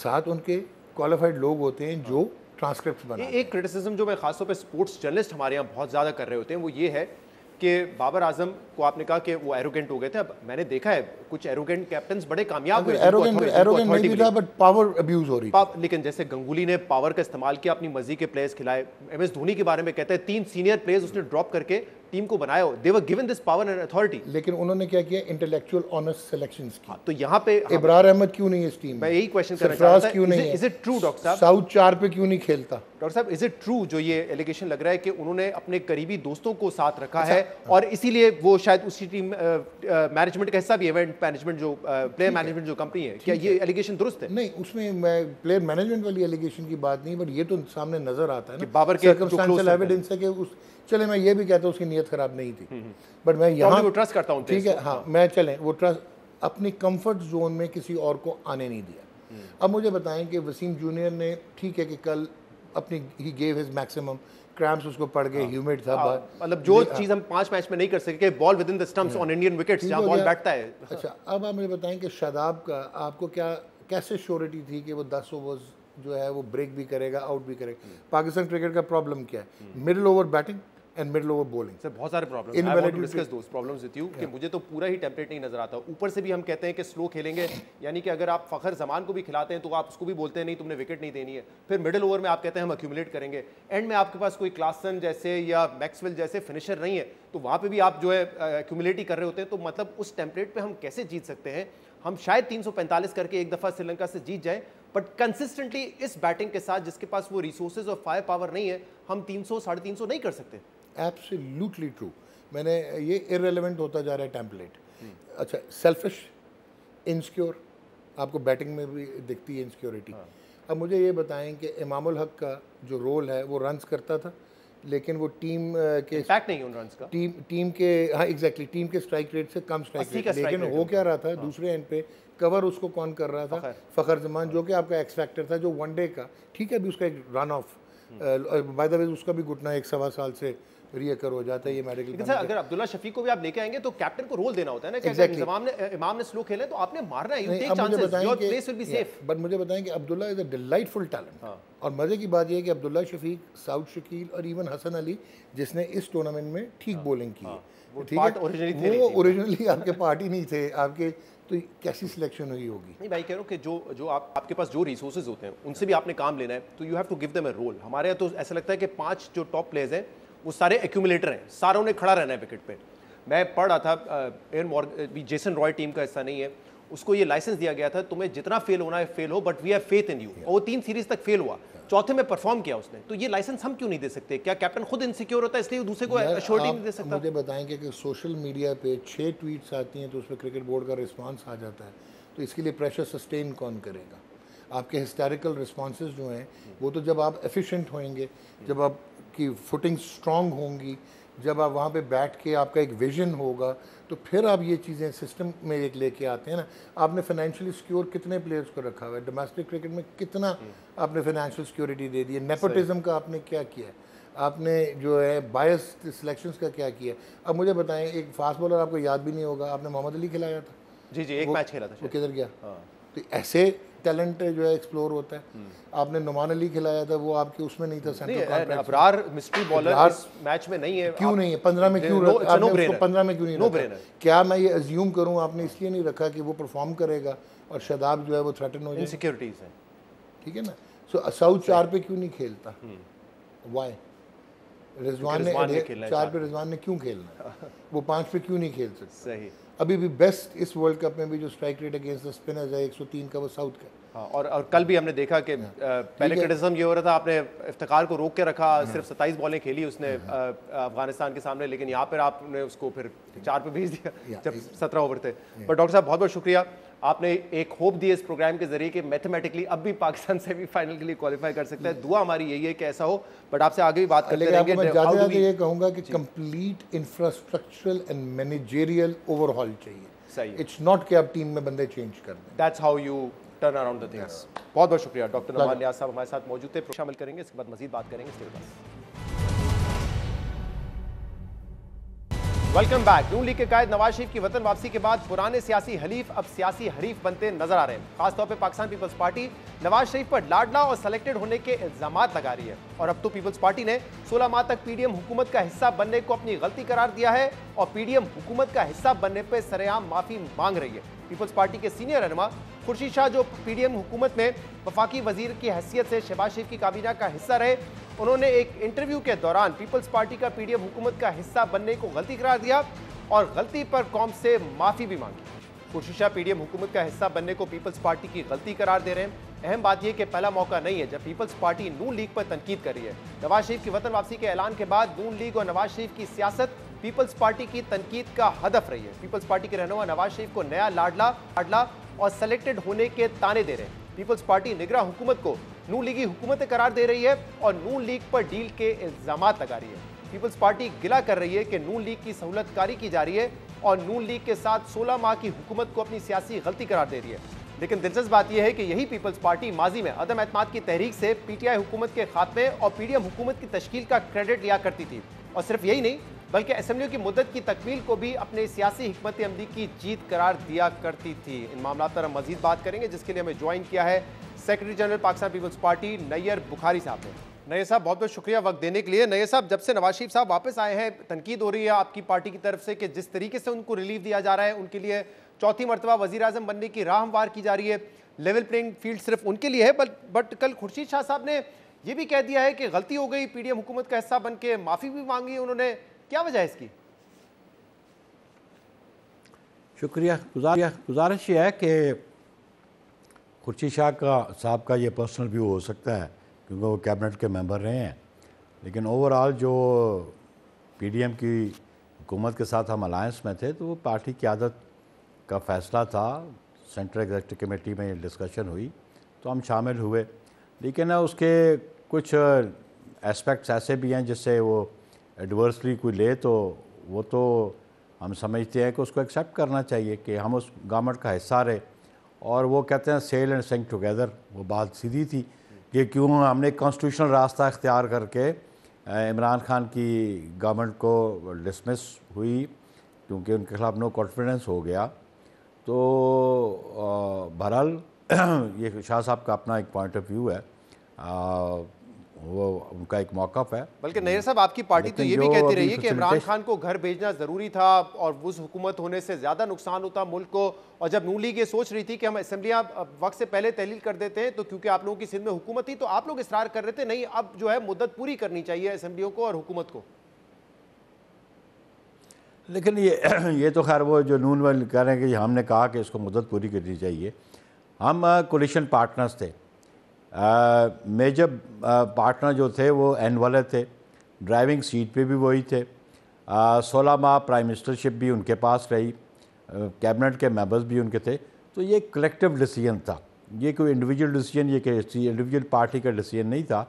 Speaker 2: साथ उनके क्वालिफाइड लोग होते हैं जो ट्रांसक्रिप्ट बनाते हैं।
Speaker 1: एक क्रिटिसिज्म जो मैं खासतौर पे स्पोर्ट्स जर्नलिस्ट हमारे यहाँ बहुत ज़्यादा कर रहे होते हैं वो ये है कि बाबर आजम को आपने कहा कि वो एरोगेंट हो गए थे। अब मैंने देखा है कुछ एरोगेंट कैप्टन्स बड़े कामयाब हुए,
Speaker 2: एरोगेंट नहीं भी था, बट पावर अब्यूज हो रही थी।
Speaker 1: लेकिन जैसे गंगुली ने पावर का इस्तेमाल किया, अपनी मर्जी के प्लेयर्स खिलाए। MS धोनी के बारे में कहते हैं 3 सीनियर प्लेयर्स उसने ड्रॉप करके टीम को बनाया, they were given this power and authority.
Speaker 2: लेकिन उन्होंने क्या किया, इंटेलेक्चुअल ऑनेस्ट सिलेक्शंस की।
Speaker 1: तो यहाँ पे
Speaker 2: इब्रार अहमद क्यों नहीं इस टीम में?
Speaker 1: मैं यही क्वेश्चन करना चाहता था,
Speaker 2: क्यों नहीं है?
Speaker 1: इज इट ट्रू डॉक्टर साहब,
Speaker 2: साउथ 4 पे क्यों नहीं खेलता?
Speaker 1: डॉक्टर साहब, इज इट ट्रू जो ये एलिगेशन लग रहा है कि उन्होंने अपने करीबी दोस्तों को साथ रखा है और इसीलिए वो शायद उसी टीम मैनेजमेंट का हिस्सा भी, इवेंट मैनेजमेंट जो प्लेयर मैनेजमेंट जो कंपनी है, क्या ये एलिगेशन दुरुस्त है?
Speaker 2: नहीं, उसमें मैं प्लेयर मैनेजमेंट वाली एलिगेशन की बात नहीं, बट ये तो सामने नजर आता है ना,
Speaker 1: बाबर के
Speaker 2: सर्कमस्टेंशियल एविडेंस है कि उस, चले मैं ये भी कहता हूँ उसकी नीयत खराब नहीं थी, बट मैं यहाँ
Speaker 1: ट्रस्ट करता हूँ,
Speaker 2: ठीक है, हाँ, मैं चलें वो ट्रस्ट अपनी कंफर्ट जोन में किसी और को आने नहीं दिया। अब मुझे बताएं कि वसीम जूनियर ने, ठीक है कि कल अपनी he gave his maximum, cramps उसको पड़ गए, ह्यूमिड था,
Speaker 1: मतलब जो चीज हम 5 मैच में नहीं कर सके, ball with in the stumps on Indian wickets, जहां बॉल बैठता है।
Speaker 2: अच्छा, अब आप मुझे बताएं कि शादाब का आपको क्या, कैसे श्योरिटी थी कि वो 10 ओवर्स जो है वो ब्रेक भी करेगा, आउट भी करेगा? पाकिस्तान क्रिकेट का प्रॉब्लम क्या है? Middle over batting and middle over bowling.
Speaker 1: Sir बहुत सारे problems, I want to discuss those problems with you कि मुझे तो पूरा ही टेम्पलेट नहीं नजर आता। ऊपर से भी हम कहते हैं कि स्लो खेलेंगे, यानी कि अगर आप फखर जमान को भी खिलाते हैं तो आप उसको भी बोलते हैं नहीं तुमने विकेट नहीं देनी है। फिर मिडिल ओवर में आप कहते हैं हम अक्यूमुलेट करेंगे, एंड में आपके पास कोई क्लासन जैसे या मैक्सवेल जैसे फिनिशर नहीं है, तो वहाँ पे भी आप जो है अक्यूमुलेट ही कर रहे होते हैं। तो मतलब उस टेम्पलेट पे हम कैसे जीत सकते हैं? हम शायद 345 करके एक दफ़ा श्रीलंका से जीत जाए, बट कंसिस्टेंटली इस बैटिंग के साथ जिसके पास वो रिसोर्सेज और फायर पावर नहीं है, हम 300 350 नहीं कर सकते।
Speaker 2: Absolutely true. मैंने ये इररिलेवेंट होता जा रहा है टेम्पलेट। अच्छा, सेल्फिश, इनसिक्योर, आपको बैटिंग में भी दिखती है इनसिक्योरिटी। अब मुझे ये बताएं कि इमामुल हक का जो रोल है वो रन्स करता था, लेकिन वो टीम के
Speaker 1: इम्पैक्ट नहीं उन रन्स का,
Speaker 2: टीम के, हाँ एग्जैक्टली, टीम के स्ट्राइक रेट से कम स्ट्राइक रेट, लेकिन हो क्या रहा था दूसरे एंड पे कवर उसको कौन कर रहा था? फखर जमान, जो कि आपका एक्स फैक्टर था, जो वनडे का, ठीक है, अभी उसका एक run of, by the way उसका भी घुटना 1 सवा साल से रीअकर हो जाता है ये मेडिकल।
Speaker 1: लेकिन सर अगर अब्दुल्ला शफीक को भी आप लेके आएंगे तो कैप्टन को रोल देना होता है ना कि
Speaker 2: Exactly.
Speaker 1: अगर इमाम ने स्लो खेले तो आपने मारना है, यू
Speaker 2: नहीं,
Speaker 1: टेक
Speaker 2: अब मुझे
Speaker 1: चांसेस,
Speaker 2: बताएं
Speaker 1: योर
Speaker 2: कि-
Speaker 1: place will be safe.
Speaker 2: But मुझे बताएं कि Abdullah is a delightful talent, और मज़े की बात यह है कि अब्दुल्ला शफीक, साउद शकील और इवन हसन अली जिसने इस टूर्नामेंट में ठीक बॉलिंग की है, ठीक
Speaker 1: part
Speaker 2: है,
Speaker 1: originally थे नहीं
Speaker 2: वो
Speaker 1: थे।
Speaker 2: ओरिजिनली आपके पार्टी नहीं थे आपके, तो कैसी सिलेक्शन हुई होगी?
Speaker 1: नहीं भाई, कह रहा हूँ कि जो आपके पास जो रिसोर्सेज होते हैं उनसे भी आपने काम लेना है, तो you have to give them a role. हमारे यहाँ तो ऐसा लगता है कि 5 जो टॉप प्लेयर्स हैं वो सारे एक्यूमुलेटर हैं, सारों ने खड़ा रहना है विकेट पे। मैं पढ़ रहा था Eoin Morgan Jason Roy team का हिस्सा नहीं है, उसको ये लाइसेंस दिया गया था तुम्हें जितना फेल होना है फेल हो, but we have faith in you. और वो 3 सीरीज तक फेल हुआ, चौथे में परफॉर्म किया उसने, तो ये लाइसेंस हम क्यों नहीं दे सकते? क्या कैप्टन खुद इनसिक्योर होता है इसलिए वो दूसरे को
Speaker 2: यार,
Speaker 1: एश्योरिटी
Speaker 2: आप
Speaker 1: नहीं दे सकता?
Speaker 2: मुझे बताएंगे कि सोशल मीडिया पे 6 ट्वीट्स आती हैं तो उस पर क्रिकेट बोर्ड का रिस्पांस आ जाता है, तो इसके लिए प्रेशर सस्टेन कौन करेगा? आपके हिस्टोरिकल रिस्पॉन्सेज जो हैं वो तो जब आप एफिशिएंट होंगे, जब आपकी फुटिंग स्ट्रांग होंगी, जब आप वहाँ पे बैठ के आपका एक विजन होगा, तो फिर आप ये चीज़ें सिस्टम में एक लेके आते हैं ना। आपने फाइनेंशियली सिक्योर कितने प्लेयर्स को रखा हुआ है? डोमेस्टिक क्रिकेट में कितना आपने फाइनेंशियल सिक्योरिटी दे दी है? नेपोटिज्म का आपने क्या किया है? आपने जो है बायस सिलेक्शंस का क्या किया? अब मुझे बताएं, एक फास्ट बॉलर आपको याद भी नहीं होगा, आपने मोहम्मद अली खिलाया था,
Speaker 1: जी जी, एक मैच खेला था
Speaker 2: वो
Speaker 1: शायद।
Speaker 2: किधर गया? तो ऐसे टैलेंट जो है एक्सप्लोर होता है। आपने नुमान अली खिलाया था, वो आपके उसमें नहीं था सेंट्रल
Speaker 1: नहीं,
Speaker 2: contract.
Speaker 1: Abrar mystery bowler
Speaker 2: Abrar
Speaker 1: इस मैच में नहीं है।
Speaker 2: क्यों नहीं है? 15 में क्यों
Speaker 1: No, it's a
Speaker 2: आपने
Speaker 1: no-brainer.
Speaker 2: उसको 15 में क्यों नहीं
Speaker 1: No
Speaker 2: रखा?
Speaker 1: brainer.
Speaker 2: क्या मैं ये अज्यूम करूं आपने इसलिए नहीं रखा कि वो परफॉर्म करेगा और शादाब जो है वो थ्रेटन हो जाए?
Speaker 1: इनसिक्योरिटीज हैं।
Speaker 2: ठीक है ना। सो साउथ 4 पे क्यों नहीं खेलता? वाई? रिजवान
Speaker 1: रिजवान ने
Speaker 2: ने
Speaker 1: खेलना है
Speaker 2: 4
Speaker 1: चार
Speaker 2: पे, रिजवान ने क्यों खेलना है? वो 5 पे क्यों नहीं खेल सकता?
Speaker 1: सही।
Speaker 2: अभी भी बेस्ट इस वर्ल्ड कप में भी जो strike rate against the spinners है 103 का, वो साउथ का।
Speaker 1: हाँ, और कल भी हमने देखा कि पहले क्रिटिसिज्म ये हो रहा था आपने इफ्तिखार को रोक के रखा, सिर्फ 27 बॉलें खेली उसने अफगानिस्तान के सामने, लेकिन यहाँ पर आपने उसको फिर 4 पे भेज दिया जब 17 ओवर थे। बट डॉक्टर साहब बहुत बहुत शुक्रिया, आपने एक होप दी इस प्रोग्राम के जरिए कि मैथमेटिकली अब भी पाकिस्तान सेमीफाइनल के लिए क्वालिफाई कर सकता है। दुआ हमारी यही है कि ऐसा हो, बट आपसे आगे भी बात करते
Speaker 2: लेकिन आपको मैं
Speaker 1: रहेंगे। How do
Speaker 2: जाते-जाते
Speaker 1: we-
Speaker 2: ये कहूँगा कि complete infrastructural and managerial overhaul चाहिए।
Speaker 1: सही है।
Speaker 2: इट्स नॉट कि आप टीम में बंदे चेंज कर दें।
Speaker 1: That's how you turn around the things. बहुत बहुत शुक्रिया। डॉक्टर नवाज नियाज साहब हमारे साथ मौजूद थे, शामिल करेंगे, इसके बाद मजीद बात करेंगे। Stay with us. Welcome back. Noon league के कायद नवाज शरीफ की वतन वापसी के बाद पुराने सियासी हलीफ अब सियासी हरीफ बनते नजर आ रहे हैं। खासतौर पर पाकिस्तान पीपल्स पार्टी नवाज शरीफ पर लाडला और सेलेक्टेड होने के इल्जामात लगा रही है, और अब तो पीपल्स पार्टी ने 16 माह तक पीडीएम हुकूमत का हिस्सा बनने को अपनी गलती करार दिया है और पीडीएम हुकूमत का हिस्सा बनने पर सरेआम माफी मांग रही है। पीपल्स पार्टी के सीनियर रहनुमा खुर्शीद शाह, जो पीडीएम हुकूमत में वफाकी वजीर की हैसियत से शहबाज शरीफ की काबीना का हिस्सा रहे, उन्होंने एक इंटरव्यू के दौरान पीपल्स पार्टी का पीडीएम हुकूमत का हिस्सा बनने को गलती करार दिया और गलती पर कौम से माफी भी मांगी। खुर्शीद शाह पीडीएम हुकूमत का हिस्सा बनने को पीपल्स पार्टी की गलती करार दे रहे हैं। अहम बात यह कि पहला मौका नहीं है जब पीपल्स पार्टी नून लीग पर तनकीद कर रही है। नवाज शरीफ की वतन वापसी के ऐलान के बाद नून लीग और नवाज शरीफ की सियासत पीपल्स पार्टी की तनकीद का हदफ रही है। पीपल्स पार्टी के रहनुमा नवाज शरीफ को नया लाडला और सेलेक्टेड होने के ताने दे रहे हैं। पीपल्स पार्टी निगरां हुकूमत को नून लीगी हुकूमत करार दे रही है और नून लीग पर डील के इल्जामात लगा रही है। पीपल्स पार्टी गिला कर रही है कि नून लीग की सहूलतकारी की जा रही है और नून लीग के साथ 16 माह की हुकूमत को अपनी सियासी गलती करार दे रही है। लेकिन दिलचस्प बात यह है कि यही पीपल्स पार्टी माजी में अदम एतमाद की तहरीक से पीटीआई हुकूमत के खात्मे और पीडीएम हुकूमत की तश्कील का क्रेडिट लिया करती थी, और सिर्फ यही नहीं बल्कि असेंबलियों की मुद्दत की तकमील को भी अपने सियासी हिकमत अमली की जीत करार दिया करती थी। इन मामलों पर हम मजीद बात करेंगे, जिसके लिए हमें ज्वाइन किया है secretary general Pakistan Peoples Party Nayyar Bukhari साहब ने। नैयर साहब बहुत बहुत शुक्रिया वक्त देने के लिए। नैयर साहब, जब से नवाज शरीफ साहब वापस आए हैं, तनकीद हो रही है आपकी पार्टी की तरफ से कि जिस तरीके से उनको रिलीफ दिया जा रहा है, उनके लिए चौथी मरतबा वजीर आजम बनने की राह हमवार की जा रही है। लेवल प्लेइंग फील्ड सिर्फ उनके लिए है, बट कल खुर्शीद शाह साहब ने यह भी कह दिया है कि गलती हो गई, पीडीएम हुकूमत का हिस्सा बन के माफी भी मांगी उन्होंने। क्या वजह है इसकी?
Speaker 3: शुक्रिया। गुजारिश ये है कि खुर्शीद शाह साहब का ये पर्सनल व्यू हो सकता है क्योंकि वो कैबिनेट के मेंबर रहे हैं, लेकिन ओवरऑल जो पीडीएम की हुकूमत के साथ हम अलायंस में थे तो वो पार्टी की आदत का फ़ैसला था। सेंट्रल एग्जीक्यूटिव कमेटी में डिस्कशन हुई तो हम शामिल हुए, लेकिन उसके कुछ एस्पेक्ट्स ऐसे भी हैं जिससे वो एडवर्सली कोई ले तो वो तो हम समझते हैं कि उसको एक्सेप्ट करना चाहिए कि हम उस गवर्नमेंट का हिस्सा रहे। और वो कहते हैं सेल एंड सिंक टुगेदर, वो बात सीधी थी कि क्यों हमने कॉन्स्टिट्यूशनल रास्ता इख्तियार करके इमरान खान की गवर्नमेंट को डिसमिस हुई क्योंकि उनके खिलाफ नो कॉन्फिडेंस हो गया। तो बहरहाल ये शाह साहब का अपना एक पॉइंट ऑफ व्यू है, वो उनका एक मौक़िफ़ है।
Speaker 1: बल्कि नैयर साहब, आपकी पार्टी तो ये भी कहती रही है कि इमरान खान को घर भेजना ज़रूरी था और उस हुकूमत होने से ज़्यादा नुकसान होता मुल्क को। और जब नून लीग ये सोच रही थी कि हम असम्बलियाँ वक्त से पहले तहलील कर देते हैं, तो क्योंकि आप लोगों की सिंध में हुकूमत थी, तो आप लोग इसरार कर रहे थे नहीं, अब जो है मुद्दत पूरी करनी चाहिए असम्बलियों को और हुकूमत को।
Speaker 3: लेकिन ये तो खैर वो जो नून वाले कह रहे हैं कि हमने कहा कि इसको मुद्दत पूरी करनी चाहिए। हम कोलिशन पार्टनर्स थे, मेजर पार्टनर जो थे वो एन वाले थे, ड्राइविंग सीट पे भी वही थे, 16 माह प्राइम मिनिस्टरशिप भी उनके पास रही, कैबिनेट के मेंबर्स भी उनके थे। तो ये कलेक्टिव डिसीजन था, ये कोई इंडिविजुअल डिसीजन, ये कोई इंडिविजुअल पार्टी का डिसीजन नहीं था।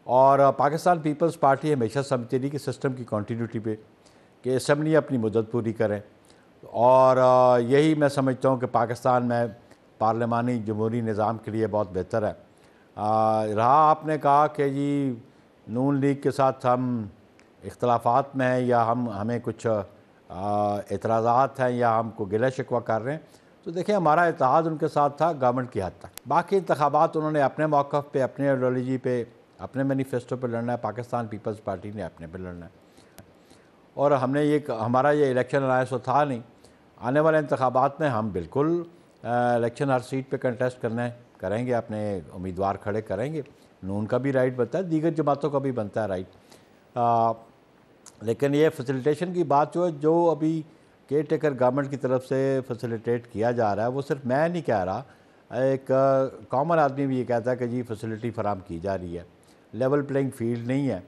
Speaker 3: और पाकिस्तान पीपल्स पार्टी हमेशा समझती रही कि सिस्टम की कंटिन्यूटी पे कि असम्बली अपनी मुद्दत पूरी करें। और यही मैं समझता हूँ कि पाकिस्तान में पार्लिमानी जमहूरी निज़ाम के लिए बहुत बेहतर है। रहा आपने कहा कि जी नून लीग के साथ हम इख्तलाफात में हैं या हमें कुछ एतराज़ात हैं या हमको गिला शिकवा कर रहे हैं, तो देखिए हमारा इत्तेहाद उनके साथ था गवर्नमेंट की हद तक। बाकी इंतखाबात उन्होंने अपने मौक़िफ़ पे, अपने आइडियोलॉजी पे, अपने मैनिफेस्टो पे लड़ना है, पाकिस्तान पीपल्स पार्टी ने अपने पे लड़ना है। और हमने हमारा ये इलेक्शन अलायंस तो था नहीं। आने वाले इंतखाबात में हम बिल्कुल इलेक्शन हर सीट पे कंटेस्ट करेंगे, अपने उम्मीदवार खड़े करेंगे। नून का भी राइट बनता है, दीगर जमातों का भी बनता है राइट। लेकिन ये फैसिलिटेशन की बात जो अभी केयर टेकर गवर्नमेंट की तरफ से फैसिलिटेट किया जा रहा है, वो सिर्फ मैं नहीं कह रहा, एक कॉमन आदमी भी ये कहता है कि जी फैसिलिटी फराम की जा रही है, लेवल प्लेइंग फील्ड नहीं है।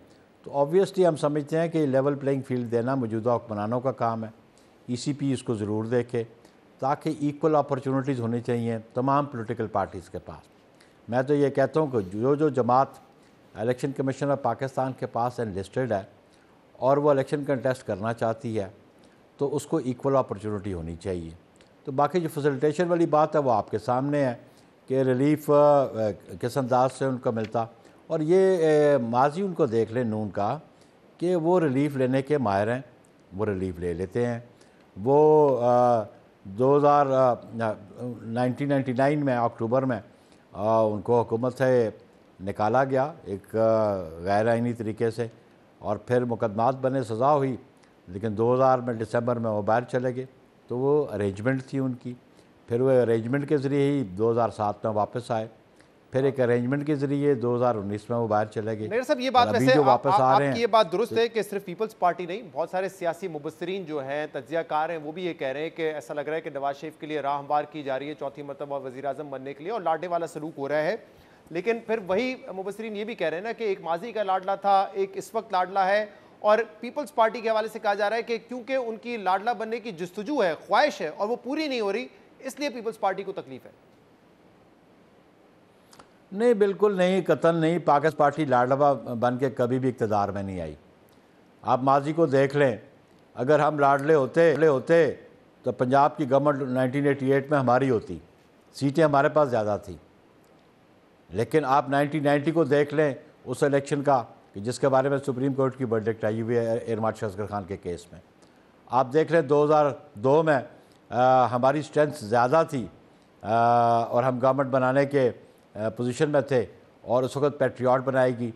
Speaker 3: तो ऑब्वियसली हम समझते हैं कि लेवल प्लेइंग फील्ड देना मौजूदा हुक्मरानों का काम है। ECP इसको ज़रूर देखे ताकि इक्वल अपॉर्चुनिटीज़ होनी चाहिए तमाम पॉलिटिकल पार्टीज़ के पास। मैं तो ये कहता हूँ कि जो जमात इलेक्शन कमीशन ऑफ पाकिस्तान के पास एनलिस्टेड है और वो इलेक्शन कंटेस्ट करना चाहती है, तो उसको इक्वल अपॉर्चुनिटी होनी चाहिए। तो बाकी जो फैसिलिटेशन वाली बात है वो आपके सामने है कि रिलीफ किस अंदाज से उनको मिलता। और ये माजी उनको देख लें नून का कि वो रिलीफ लेने के माहिर हैं, वो रिलीफ ले लेते हैं। वो 1999 में अक्टूबर में उनको हुकूमत से निकाला गया एक गैर आइनी तरीके से, और फिर मुकदमात बने, सज़ा हुई, लेकिन 2000 में दिसंबर में वो बाहर चले गए। तो वो अरेंजमेंट थी उनकी, फिर वो अरेंजमेंट के ज़रिए ही 2007 में वापस आए, फिर एक अरेंजमेंट के जरिए 2019 में वो बाहर चले गए।
Speaker 1: नैयर साहब, ये बात वैसे आपकी ये बात दुरुस्त है कि सिर्फ पीपल्स पार्टी नहीं, बहुत सारे सियासी मुबस्सिरीन जो हैं, तज्ज़ियाकार हैं, वो भी ये कह रहे हैं कि ऐसा लग रहा है कि नवाज शरीफ के लिए राह हमवार की जा रही है चौथी मरतबा वज़ीर-ए-आज़म बनने के लिए, और लाडले वाला सलूक हो रहा है। लेकिन फिर वही मुबस्सिरीन ये भी कह रहे हैं ना कि एक माजी का लाडला था, एक इस वक्त लाडला है, और पीपल्स पार्टी के हवाले से कहा जा रहा है कि क्योंकि उनकी लाडला बनने की जस्तजू है, ख्वाहिश है, और वो पूरी नहीं हो रही, इसलिए पीपल्स पार्टी को तकलीफ है।
Speaker 3: नहीं, बिल्कुल नहीं, कतन नहीं। पाकिस्तान पार्टी लाडला बन के कभी भी इक़्तिदार में नहीं आई। आप माजी को देख लें, अगर हम लाडले होते तो पंजाब की गवर्नमेंट 1988 में हमारी होती, सीटें हमारे पास ज़्यादा थी। लेकिन आप 1990 को देख लें, उस इलेक्शन का कि जिसके बारे में सुप्रीम कोर्ट की वर्डिक्ट आई हुई है इरमाद असगर खान के केस में। आप देख लें 2002 में हमारी स्ट्रेंथ ज़्यादा थी और हम गवर्नमेंट बनाने के पोजीशन में थे, और उस वक्त पैट्रियट बनाएगी,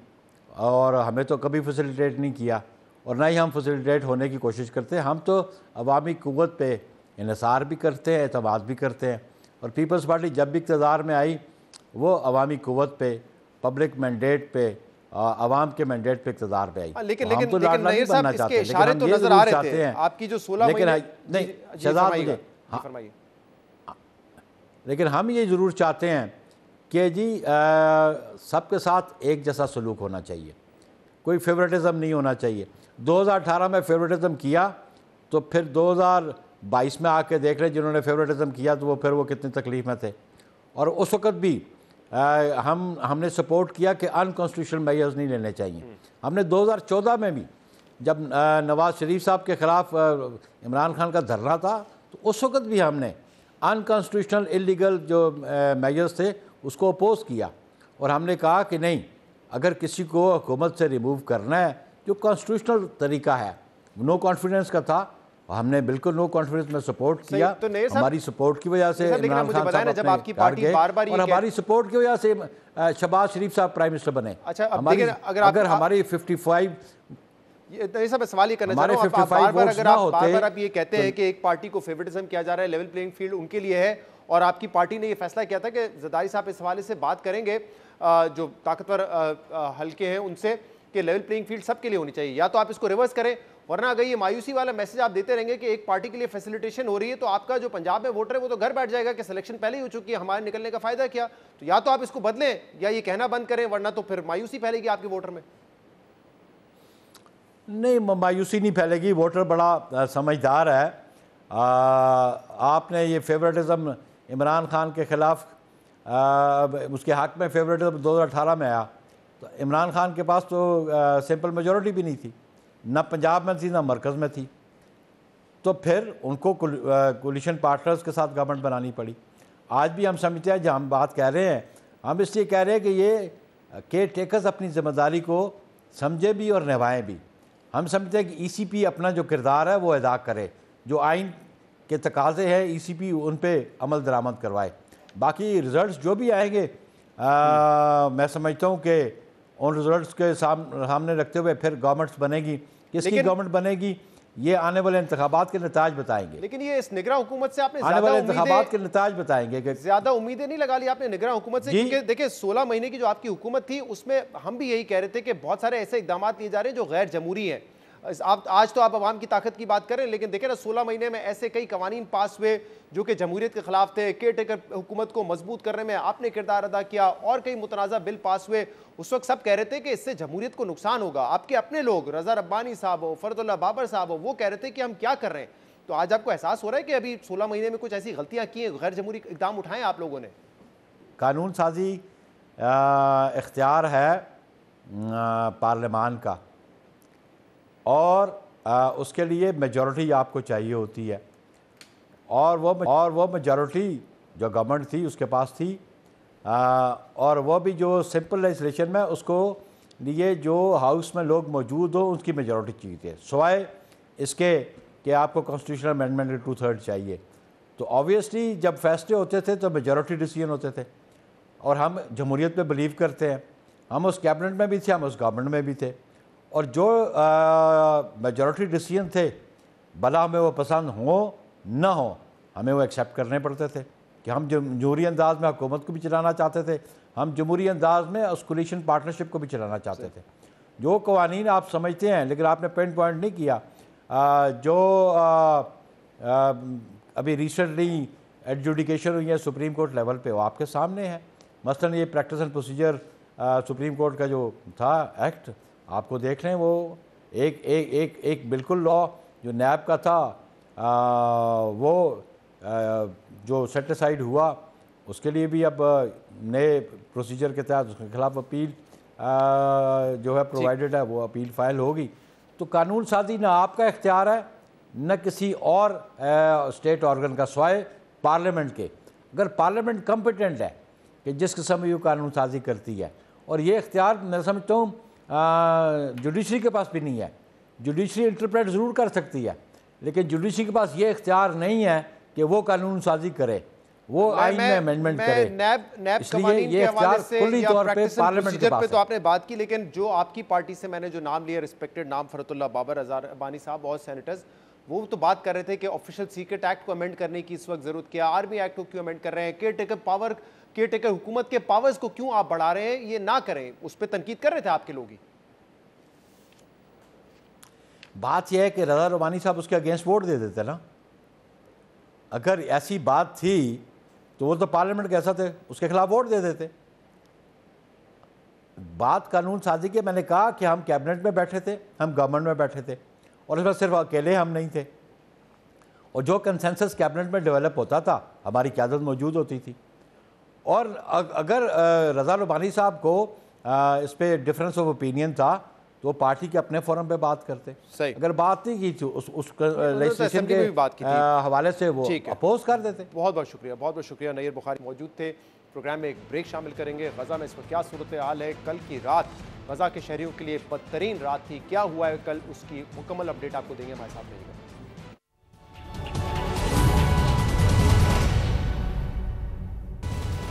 Speaker 3: और हमें तो कभी फैसिलिटेट नहीं किया और ना ही हम फैसिलिटेट होने की कोशिश करते हैं। हम तो अवामी क़ुव्वत पे इन्हिसार भी करते हैं, एतमाद भी करते हैं। और पीपल्स पार्टी जब भी इक़्तिदार में आई, वो अवामी क़ुव्वत पे, पब्लिक मैंडेट पे, अवाम के मैंडेट पे इक़्तिदार पे आई।
Speaker 1: लेकिन नैयर साहब, इसके इशारे तो नजर आ रहे थे आपकी जो 16
Speaker 3: लेकिन नहीं शहजाद मुझे, लेकिन हम ये ज़रूर चाहते हैं कि जी सबके साथ एक जैसा सलूक होना चाहिए, कोई फेवरेटिज़म नहीं होना चाहिए। 2018 में फेवरेटिज़म किया तो फिर 2022 में आके देख रहे जिन्होंने फेवरेटिज़म किया तो वो कितनी तकलीफ़ में थे। और उस वक़्त भी हमने सपोर्ट किया कि अनकॉन्स्टिट्यूशनल मेजर्स नहीं लेने चाहिए। हमने 2014 में भी जब नवाज़ शरीफ साहब के ख़िलाफ़ इमरान खान का धरना था, तो उस वक़्त भी हमने अनकॉन्स्टिट्यूशनल इलीगल जो मेजर्स थे उसको अपोज़ किया, और हमने कहा कि नहीं, अगर किसी को हुकूमत से रिमूव करना है जो कॉन्स्टिट्यूशनल तरीका है। नो कॉन्फिडेंस का था, हमने बिल्कुल नो कॉन्फिडेंस में सपोर्ट किया।
Speaker 1: तो
Speaker 3: हमारी सपोर्ट की वजह से इमरान खान साहब
Speaker 1: जब आपकी पार्टी बार-बार
Speaker 3: और हमारी सपोर्ट की वजह से शहबाज शरीफ साहब प्राइम मिनिस्टर बने।
Speaker 1: अच्छा,
Speaker 3: हमारी अगर हमारी 55
Speaker 1: ये सब सवाल ये करना चाह रहा हूं, बार-बार आप ये कहते हैं कि एक पार्टी को फेवरेटिज्म किया जा रहा है, लेवल प्लेइंग फील्ड उनके लिए है, और आपकी पार्टी ने ये फैसला किया था कि जरदारी साहब इस हवाले से बात करेंगे जो ताकतवर हल्के हैं उनसे कि लेवल प्लेइंग फील्ड सबके लिए होनी चाहिए। या तो आप इसको रिवर्स करें, वरना अगर ये मायूसी वाला मैसेज आप देते रहेंगे कि एक पार्टी के लिए फैसिलिटेशन हो रही है, तो आपका जो पंजाब में वोटर है वो तो घर बैठ जाएगा कि सिलेक्शन पहले ही हो चुकी है, हमारे निकलने का फायदा क्या। तो या तो आप इसको बदलें या ये कहना बंद करें, वरना तो फिर मायूसी फैलेगी आपके वोटर में।
Speaker 3: नहीं, मायूसी नहीं फैलेगी, वोटर बड़ा समझदार है। आपने ये फेवरेटिज्म इमरान खान के ख़िलाफ़ उसके हक़ में फेवरेटिज्म 2018 में आया, तो इमरान खान के पास तो सिंपल मेजॉरिटी भी नहीं थी, ना पंजाब में थी ना मरकज़ में थी, तो फिर उनको कोलिशन पार्टनर्स के साथ गवर्नमेंट बनानी पड़ी। आज भी हम समझते हैं, जब हम बात कह रहे हैं, हम इसलिए कह रहे हैं कि ये केयर टेकर्स अपनी ज़िम्मेदारी को समझे भी और निभाएं भी। हम समझते हैं कि ईसीपी अपना जो किरदार है वो अदा करे, जो आइन के तकाज़े हैं ईसीपी उन पे अमल दरामद करवाए। बाकी रिज़ल्ट्स जो भी आएंगे मैं समझता हूँ कि उन रिज़ल्ट्स के सामने रखते हुए फिर गवर्नमेंट्स बनेगी, किसकी गवर्नमेंट बनेगी ये आने वाले इंतखाबात के नताज बताएंगे।
Speaker 1: लेकिन ये इस निगरान हुकूमत से आपने
Speaker 3: आने वाले इंतखाबात के नताज बताएंगे कि
Speaker 1: ज्यादा उम्मीदें नहीं लगा ली आपने निगरान हुकूमत से, क्योंकि देखिए 16 महीने की जो आपकी हुकूमत थी उसमें हम भी यही कह रहे थे कि बहुत सारे ऐसे इकदाम लिए जा रहे हैं जो गैर जमहूरी हैं। आप आज तो आप अवाम की ताकत की बात करें, लेकिन देखें ना 16 महीने में ऐसे कई कवानीन पास हुए जो कि जमहूरियत के खिलाफ थे। केयर टेकर हुकूमत को मजबूत करने में आपने किरदार अदा किया, और कई मुतनाज़ा बिल पास हुए। उस वक्त सब कह रहे थे कि इससे जमहूरियत को नुकसान होगा। आपके अपने लोग रज़ा रब्बानी साहब हो, फरदुल्लाह बाबर साहब हो, वो कह रहे थे कि हम क्या कर रहे हैं। तो आज आपको एहसास हो रहा है कि अभी 16 महीने में कुछ ऐसी गलतियाँ की हैं, गैर जमहूरी इकदाम उठाएं आप लोगों ने।
Speaker 3: कानून साजी इख्तियार है पार्लियामान का, और उसके लिए मेजॉरिटी आपको चाहिए होती है, और वो मेजॉरिटी जो गवर्नमेंट थी उसके पास थी, और वो भी जो सिंपल लेजिस्लेशन में उसको लिए जो हाउस में लोग मौजूद हो उसकी मेजॉरिटी चाहिए, सिवाय इसके कि आपको कॉन्स्टिट्यूशनल अमेंडमेंट के 2/3 चाहिए। तो ऑब्वियसली जब फैसले होते थे तो मेजॉरिटी डिसीजन होते थे, और हम जमहूरियत में बिलीव करते हैं, हम उस कैबिनेट में भी थे, हम उस गवर्नमेंट में भी थे, और जो मेजॉरिटी डिसीजन थे भला हमें वो पसंद हो ना हो, हमें वो एक्सेप्ट करने पड़ते थे कि हम जमहूरी अंदाज में हुकूमत को भी चलाना चाहते थे, हम जमहूरी अंदाज में उस कोलिशन पार्टनरशिप को भी चलाना चाहते थे। जो कवानीन आप समझते हैं, लेकिन आपने पिन पॉइंट नहीं किया, जो अभी रिसेंटली एडजुडिकेशन हुई है सुप्रीम कोर्ट लेवल पे, वो आपके सामने है। मसलन ये practice and procedure supreme court का जो था एक्ट, आपको देख लें, वो एक बिल्कुल लॉ जो नैब का था वो जो सेट असाइड हुआ, उसके लिए भी अब नए प्रोसीजर के तहत उसके खिलाफ अपील जो है प्रोवाइडेड है, वो अपील फाइल होगी। तो कानून साजी ना आपका इख्तियार है न किसी और स्टेट ऑर्गन का, सिवाय पार्लियामेंट के। अगर पार्लियामेंट कम्पिटेंट है कि जिस किस्म की कानून साजी करती है, और ये इख्तियार मैं समझता हूँ जुडिशरी के पास भी नहीं है। जुडिशरी इंटरप्रेट ज़रूर कर सकती है, लेकिन जुडिशरी के पास ये इख्तियार नहीं है कि वो कानून साजी करे, वो आइन में अमेंडमेंट करे।
Speaker 1: नैब
Speaker 3: इसलिए ये इख्तियार खुली तौर पे पार्लियामेंट के पास है।
Speaker 1: तो आपने बात की, लेकिन जो आपकी पार्टी से मैंने जो नाम लिया, रिस्पेक्टेड नाम फरदुल्लाह बाबर, रज़ा रब्बानी साहब और सेनेटर्स, वो तो बात कर रहे थे कि ऑफिशियल सीक्रेट एक्ट को अमेंड करने की इस वक्त जरूरत क्या, आर्मी एक्ट को क्यों अमेंड कर रहे हैं, केयर टेकर हुकूमत के पावर्स को क्यों आप बढ़ा रहे हैं, ये ना करें, उस पर तनकीद कर रहे थे आपके लोग ही।
Speaker 3: बात यह है कि रज़ा रब्बानी साहब उसके अगेंस्ट वोट दे देते ना। अगर ऐसी बात थी तो वो तो पार्लियामेंट कैसा थे, उसके खिलाफ वोट दे देते। बात कानून साजी के, मैंने कहा कि हम कैबिनेट में बैठे थे, हम गवर्नमेंट में बैठे थे, और इसमें सिर्फ अकेले हम नहीं थे, और जो कंसेंसस कैबिनेट में डेवलप होता था हमारी क़यादत मौजूद होती थी। और अगर रज़ा रब्बानी साहब को इस पर डिफरेंस ऑफ ओपिनियन था तो पार्टी के अपने फोरम पे बात करते।
Speaker 1: सही।
Speaker 3: अगर बात नहीं की थी उस लेजिस्लेशन के हवाले से वो अपोज कर देते।
Speaker 1: बहुत बहुत शुक्रिया, बहुत बहुत शुक्रिया। नैयर बुखारी मौजूद थे। प्रोग्राम में एक ब्रेक शामिल करेंगे। गजा में इस वक्त क्या सूरत हाल है, कल की रात गजा के शहरियों के लिए बदतरीन रात थी, क्या हुआ है कल, उसकी मुकम्मल अपडेट आपको देंगे। हमारे साथ रहिएगा।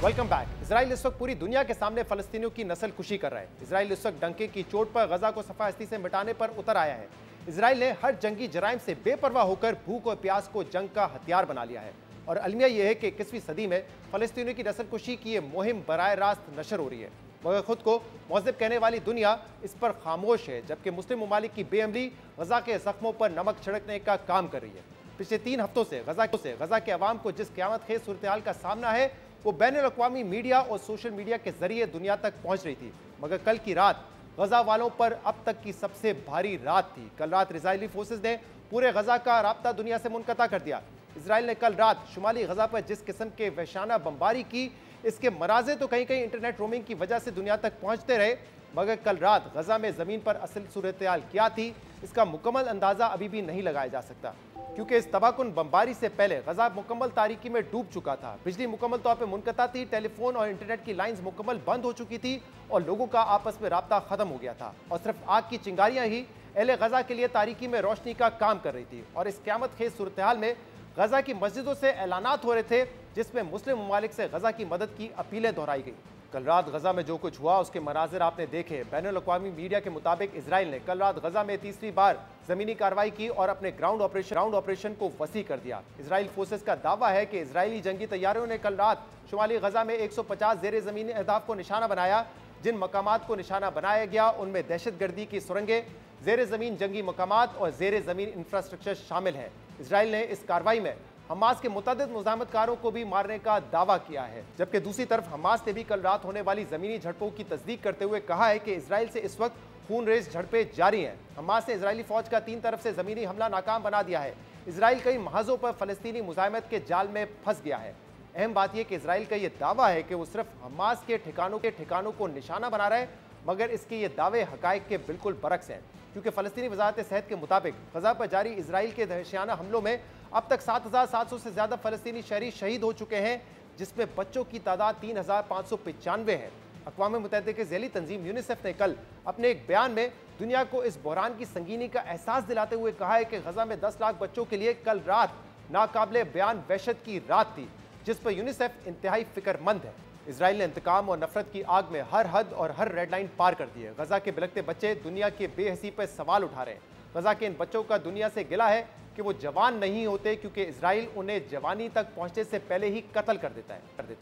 Speaker 1: Welcome back. इजराइल इस वक्त पूरी दुनिया के सामने फलस्तीनियों की नस्ल खुशी कर रहा है। इजराइल इस वक्त डंके की चोट पर गजा को सफा हस्ती से मिटाने पर उतर आया है। इजराइल ने हर जंगी जराइम से बेपरवाह होकर भूख और प्यास को जंग का हथियार बना लिया है। और अलमिया यह है कि 21वीं सदी में फलस्तीनियों की नस्ल खुशी की यह मुहिम बराए रास्त नशर हो रही है, मगर खुद को मौजब कहने वाली दुनिया इस पर खामोश है, जबकि मुस्लिम ममालिक की बेअमली गजा के जख्मों पर नमक छिड़कने का काम कर रही है। पिछले 3 हफ्तों से गजा के अवाम को जिस क़यामत खेज सूरत हाल का सामना है वो बैनुल-अक़वामी मीडिया और सोशल मीडिया के जरिए दुनिया तक पहुंच रही थी, मगर कल की रात गजा वालों पर अब तक की सबसे भारी रात थी। कल रात इजरायली फोर्सेस ने पूरे गजा का राब्ता दुनिया से मुनक़ता कर दिया। इजराइल ने कल रात शुमाली गजा पर जिस किस्म के वहशाना बमबारी की, इसके मराजे तो कहीं कहीं इंटरनेट रोमिंग की वजह से दुनिया तक पहुंचते रहे, मगर कल रात गजा में ज़मीन पर असल सूरत हाल क्या थी, इसका मुकम्मल अंदाज़ा अभी भी नहीं लगाया जा सकता, क्योंकि इस तबाहकुन बमबारी से पहले गजा मुकम्मल तारीकी में डूब चुका था। बिजली मुकम्मल तौर पर मुनक़ता थी, टेलीफोन और इंटरनेट की लाइन्स मुकम्मल बंद हो चुकी थी और लोगों का आपस में राब्ता ख़त्म हो गया था और सिर्फ आग की चिंगारियाँ ही अहले गजा के लिए तारीकी में रोशनी का काम कर रही थी। और इस क़यामत खेज सूरत हाल में गजा की मस्जिदों से ऐलानात हो रहे थे, जिसमें मुस्लिम ममालिक से गजा की मदद की अपीलें दोहराई गई। कल रात गजा में जो कुछ हुआ उसके मनाजिर आपने देखे। बैनुल-अक़वामी मीडिया के मुताबिक इजराइल ने कल रात गजा में तीसरी बार जमीनी कार्रवाई की और अपने ग्राउंड ऑपरेशन को वसी कर दिया। इजराइल फोर्सेस का दावा है कि इजरायली जंगी तैयारियों ने कल रात शुमाली गजा में 150 ज़ेर ज़मीनी अहदाफ को निशाना बनाया। जिन मकामात को निशाना बनाया गया उनमें दहशतगर्दी की सुरंगें, ज़ेर ज़मीन जंगी मकामात और ज़ेर ज़मीन इंफ्रास्ट्रक्चर शामिल है। इजराइल ने इस कार्रवाई में हमास के मुतअद्दिद मुज़ाहमतकारों को भी मारने का दावा किया है, जबकि दूसरी तरफ हमास ने भी कल रात होने वाली ज़मीनी झड़पों की तस्दीक करते हुए कहा है कि इजराइल से इस वक्त खूनरेज़ झड़पें जारी हैं। हमास ने इजरायली फ़ौज का 3 तरफ से ज़मीनी हमला नाकाम बना दिया है। इजराइल कई महाजों पर फ़लस्तीनी मुज़ाहमत के जाल में फंस गया है। अहम बात यह कि इजराइल का यह दावा है कि वो सिर्फ हमास के ठिकानों को निशाना बना रहा है, मगर इसके ये दावे हक़ाइक़ के बिल्कुल बरक्स हैं, क्योंकि फ़लस्तीनी वज़ारत सेहत के मुताबिक गजा पर जारी इजराइल के दहशताना हमलों में अब तक 7,700 से ज़्यादा फ़लस्तीनी शहरी शहीद हो चुके हैं, जिसमें बच्चों की तादाद 3,595 है। अक़वाम मुत्तहिदा के ज़ैली तंजीम यूनिसेफ ने कल अपने एक बयान में दुनिया को इस बहरान की संगीनी का एहसास दिलाते हुए कहा है कि गजा में 10 लाख बच्चों के लिए कल रात नाकाबिले बयान वहशत की रात थी, जिस पर यूनिसेफ इंतहाई फिक्रमंद है। इजराइल ने इंतकाम और नफरत की आग में हर हद और हर रेड लाइन पार कर दी है। गजा के बिलखते बच्चे दुनिया के बेहसी पर सवाल उठा रहे हैं। गजा के इन बच्चों का दुनिया से गिला है कि वो जवान नहीं होते, क्योंकि इजराइल उन्हें जवानी तक पहुंचने से पहले ही कत्ल कर देता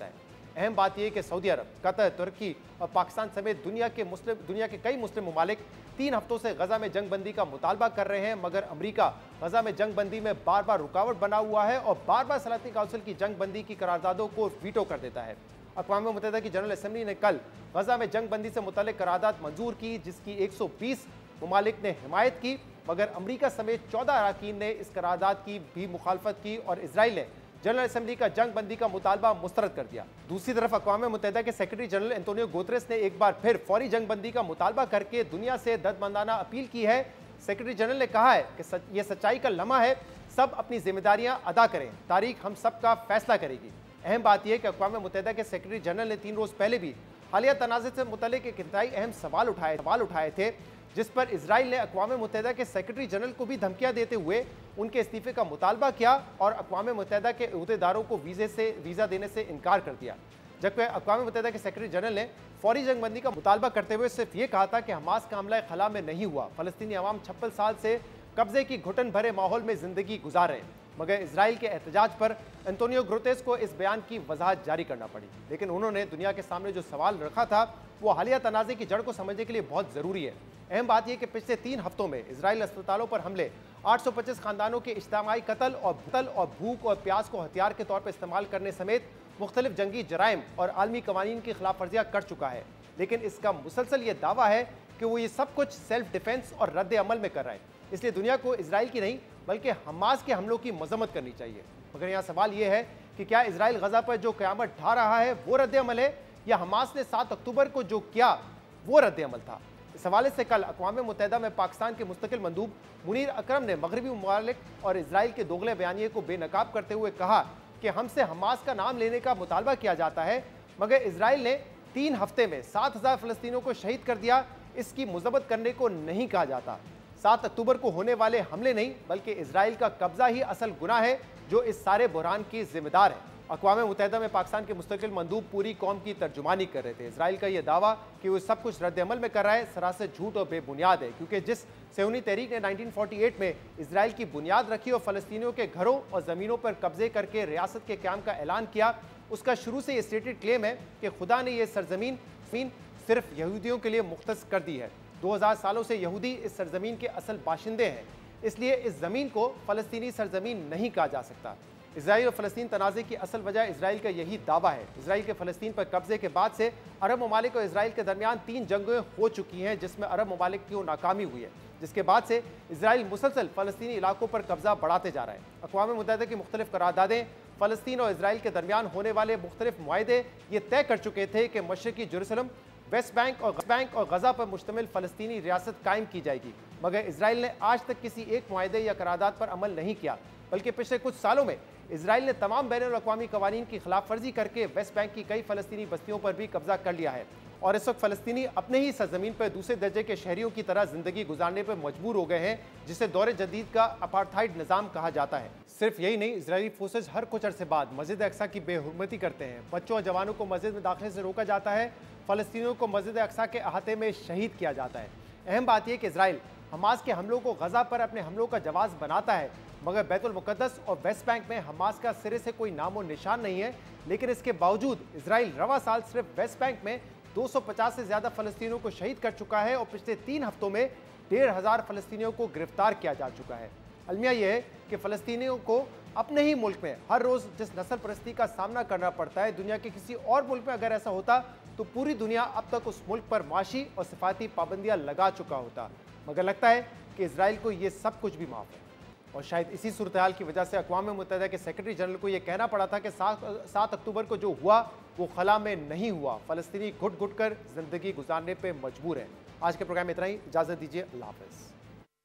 Speaker 1: है। अहम बात यह कि सऊदी अरब, कतर, तुर्की और पाकिस्तान समेत दुनिया के कई मुस्लिम ममालिक 3 हफ्तों से गजा में जंग बंदी का मुतालबा कर रहे हैं, मगर अमरीका गजा में जंग बंदी में बार बार रुकावट बना हुआ है और बार बार सलामती काउंसिल की जंग बंदी की करारदादों को वीटो कर देता है। अक़वाम मुत्तहिदा की जनरल असम्बली ने कल गजा में जंग बंदी से मुतल्लिक़ करारदाद मंजूर की, जिसकी 120 ममालिक ने हिमायत की, मगर अमरीका समेत 14 अरकान ने इस करारदाद की भी मुखालफत की और इजराइल ने जनरल असम्बली का जंग बंदी का मुतालबा मुस्तरद कर दिया। दूसरी तरफ अक़वाम मुत्तहिदा के सेक्रेटरी जनरल एंटोनियो गुतेरेस ने एक बार फिर फौरी जंग बंदी का मुतालबा करके दुनिया से दर्दमंदाना अपील की है। सेक्रेटरी जनरल ने कहा है कि यह सच्चाई का लम्हा है, सब अपनी जिम्मेदारियां अदा करें, तारीख हम सब का फैसला करेगी। अहम बात यह है कि अक़वाम मुत्तहिदा के सेक्रेटरी जनरल ने 3 रोज़ पहले भी हालिया तनाज़े से मुतल्लिक़ एक इंतहाई अहम सवाल उठाए थे, जिस पर इजराइल ने अक़वाम मुत्तहिदा के सेक्रेटरी जनरल को भी धमकियां देते हुए उनके इस्तीफे का मुतालबा किया और अक़वाम मुत्तहिदा के अहदेदारों को वीज़ा देने से इनकार कर दिया। जबकि अक़वाम मुत्तहिदा के सेक्रेटरी जनरल ने फौरी जंगबंदी का मुतालबा करते हुए सिर्फ ये कहा था कि हमास का हमला खला में नहीं हुआ, फ़लस्तीनी अवाम 56 साल से कब्जे की घुटन भरे माहौल में ज़िंदगी गुजार रहे हैं। मगर इजराइल के एहतजाज पर एंटोनियो गुतेरेस को इस बयान की वजाहत जारी करना पड़ी, लेकिन उन्होंने दुनिया के सामने जो सवाल रखा था वो हालिया तनाज़े की जड़ को समझने के लिए बहुत ज़रूरी है। अहम बात यह कि पिछले 3 हफ्तों में इजराइल अस्पतालों पर हमले, 825 खानदानों के इज्तिमाई कत्ल और भूख और प्यास को हथियार के तौर पर इस्तेमाल करने समेत मुख्तलिफ जंगी जराइम और आलमी कवानीन की खिलाफ वर्जियाँ कर चुका है, लेकिन इसका मुसलसल ये दावा है कि वो ये सब कुछ सेल्फ डिफेंस और रद्द अमल में कर रहा है। इसलिए दुनिया को इजराइल की नहीं बल्कि हमास के हमलों की मजम्मत करनी चाहिए। मगर यहाँ सवाल ये है कि क्या इजराइल गजा पर जो क़यामत ढा रहा है वो रद्द अमल है, या हमास ने 7 अक्टूबर को जो किया वो रद्द अमल था? इस हवाले से कल अक़वाम मुत्तहिदा में पाकिस्तान के मुस्तकिल मंदूब मुनीर अकरम ने मगरबी ममालिक और इजराइल के दोगले बयानिए को बेनकाब करते हुए कहा कि हमसे हमास का नाम लेने का मुतालबा किया जाता है, मगर इजराइल ने 3 हफ्ते में 7,000 फलस्तीनियों को शहीद कर दिया। इसकी मुज़ब्बत करने को नहीं कहा जाता। 7 अक्टूबर को होने वाले हमले नहीं बल्कि इजराइल का कब्जा ही असल गुनाह है जो इस सारे बुरहान की जिम्मेदार है। अक़वाम मुत्तहिदा में पाकिस्तान के मुस्तकिल मंदूब पूरी कौम की तर्जुमानी कर रहे थे। इजराइल का यह दावा कि वो सब कुछ रद्द अमल में कर रहा है सरासर झूठ और बेबुनियाद है, क्योंकि जिस सेहूनी तहरीक ने 1948 में इजराइल की बुनियाद रखी और फलस्तीनियों के घरों और ज़मीनों पर कब्जे करके रियासत के क़याम का ऐलान किया, उसका शुरू से ये स्टेटेड क्लेम है कि खुदा ने यह सरजमीन सिर्फ यहूदियों के लिए मुख्तस कर दी है। 2000 सालों से यहूदी इस सरजमीन के असल बाशिंदे हैं, इसलिए इस ज़मीन को फ़लस्तीनी सरजमीन नहीं कहा जा सकता। इजराइल और फ़लस्तीन तनाज़े की असल वजह इजराइल का यही दावा है। इजराइल के फ़लस्तीन पर कब्जे के बाद से अरब ममालिक और इजराइल के दरमियान 3 जंगें हो चुकी हैं, जिसमें अरब ममालिक की नाकामी हुई है, जिसके बाद से इजराइल मुसलसल फ़लस्तीनी इलाकों पर कब्जा बढ़ाते जा रहा है। अक़वाम मुत्तहिदा की मुख्तलिफ करारदादें फ़लस्तीन और इजराइल के दरमियान होने वाले मुख्तलिफ मुआहदे ये तय कर चुके थे कि मशरक़ी जेरूसलम, वेस्ट बैंक और गजा पर मुश्तमिल फ़लस्तीनी रियासत कायम की जाएगी। मगर इजराइल ने आज तक किसी एक मुआहदे या करारदाद पर अमल नहीं किया, बल्कि पिछले कुछ सालों में इजराइल ने तमाम बैनुल-अक़वामी कवानीन की खिलाफ वर्जी करके वेस्ट बैंक की कई फ़लस्तीनी बस्तियों पर भी कब्जा कर लिया है और इस वक्त फ़लस्तीनी अपने ही सरजमीन पर दूसरे दर्जे के शहरियों की तरह ज़िंदगी गुजारने पर मजबूर हो गए हैं, जिसे दौरे जदीद का अपार्थाइड निज़ाम कहा जाता है। सिर्फ यही नहीं, इजरायली फोर्सेज हर कुछ अरसे बाद मस्जिद अक्सा की बेहुरमती करते हैं। बच्चों और जवानों को मस्जिद में दाखिले से रोका जाता है। फ़लस्तीनियों को मस्जिद अक्सा के अहाते में शहीद किया जाता है। अहम बात यह कि इजराइल हमास के हमलों को गजा पर अपने हमलों का जवाब बनाता है, मगर बैतुल मुक़द्दस और वेस्ट बैंक में हमास का सिरे से कोई नामो निशान नहीं है। लेकिन इसके बावजूद इजराइल रवा साल सिर्फ वेस्ट बैंक में 250 से ज़्यादा फ़लस्तीनियों को शहीद कर चुका है और पिछले 3 हफ्तों में 1,500 फ़लस्तीनियों को गिरफ्तार किया जा चुका है। अलमिया यह है कि फ़लस्तीनियों को अपने ही मुल्क में हर रोज़ जिस नस्ल परस्ती का सामना करना पड़ता है, दुनिया के किसी और मुल्क में अगर ऐसा होता तो पूरी दुनिया अब तक उस मुल्क पर माशी और सिफाती पाबंदियाँ लगा चुका होता। मगर लगता है कि इजराइल को ये सब कुछ भी माफ़ है और शायद इसी सूरत हाल की वजह से अक़वाम मुत्तहिदा के सेक्रेटरी जनरल को यह कहना पड़ा था कि 7 अक्टूबर को जो हुआ वो खला में नहीं हुआ। फ़लस्तीनी घुट घुट कर ज़िंदगी गुजारने पर मजबूर है। आज के प्रोग्राम में इतना ही। इजाज़त दीजिए। अल्लाह हाफ़िज़।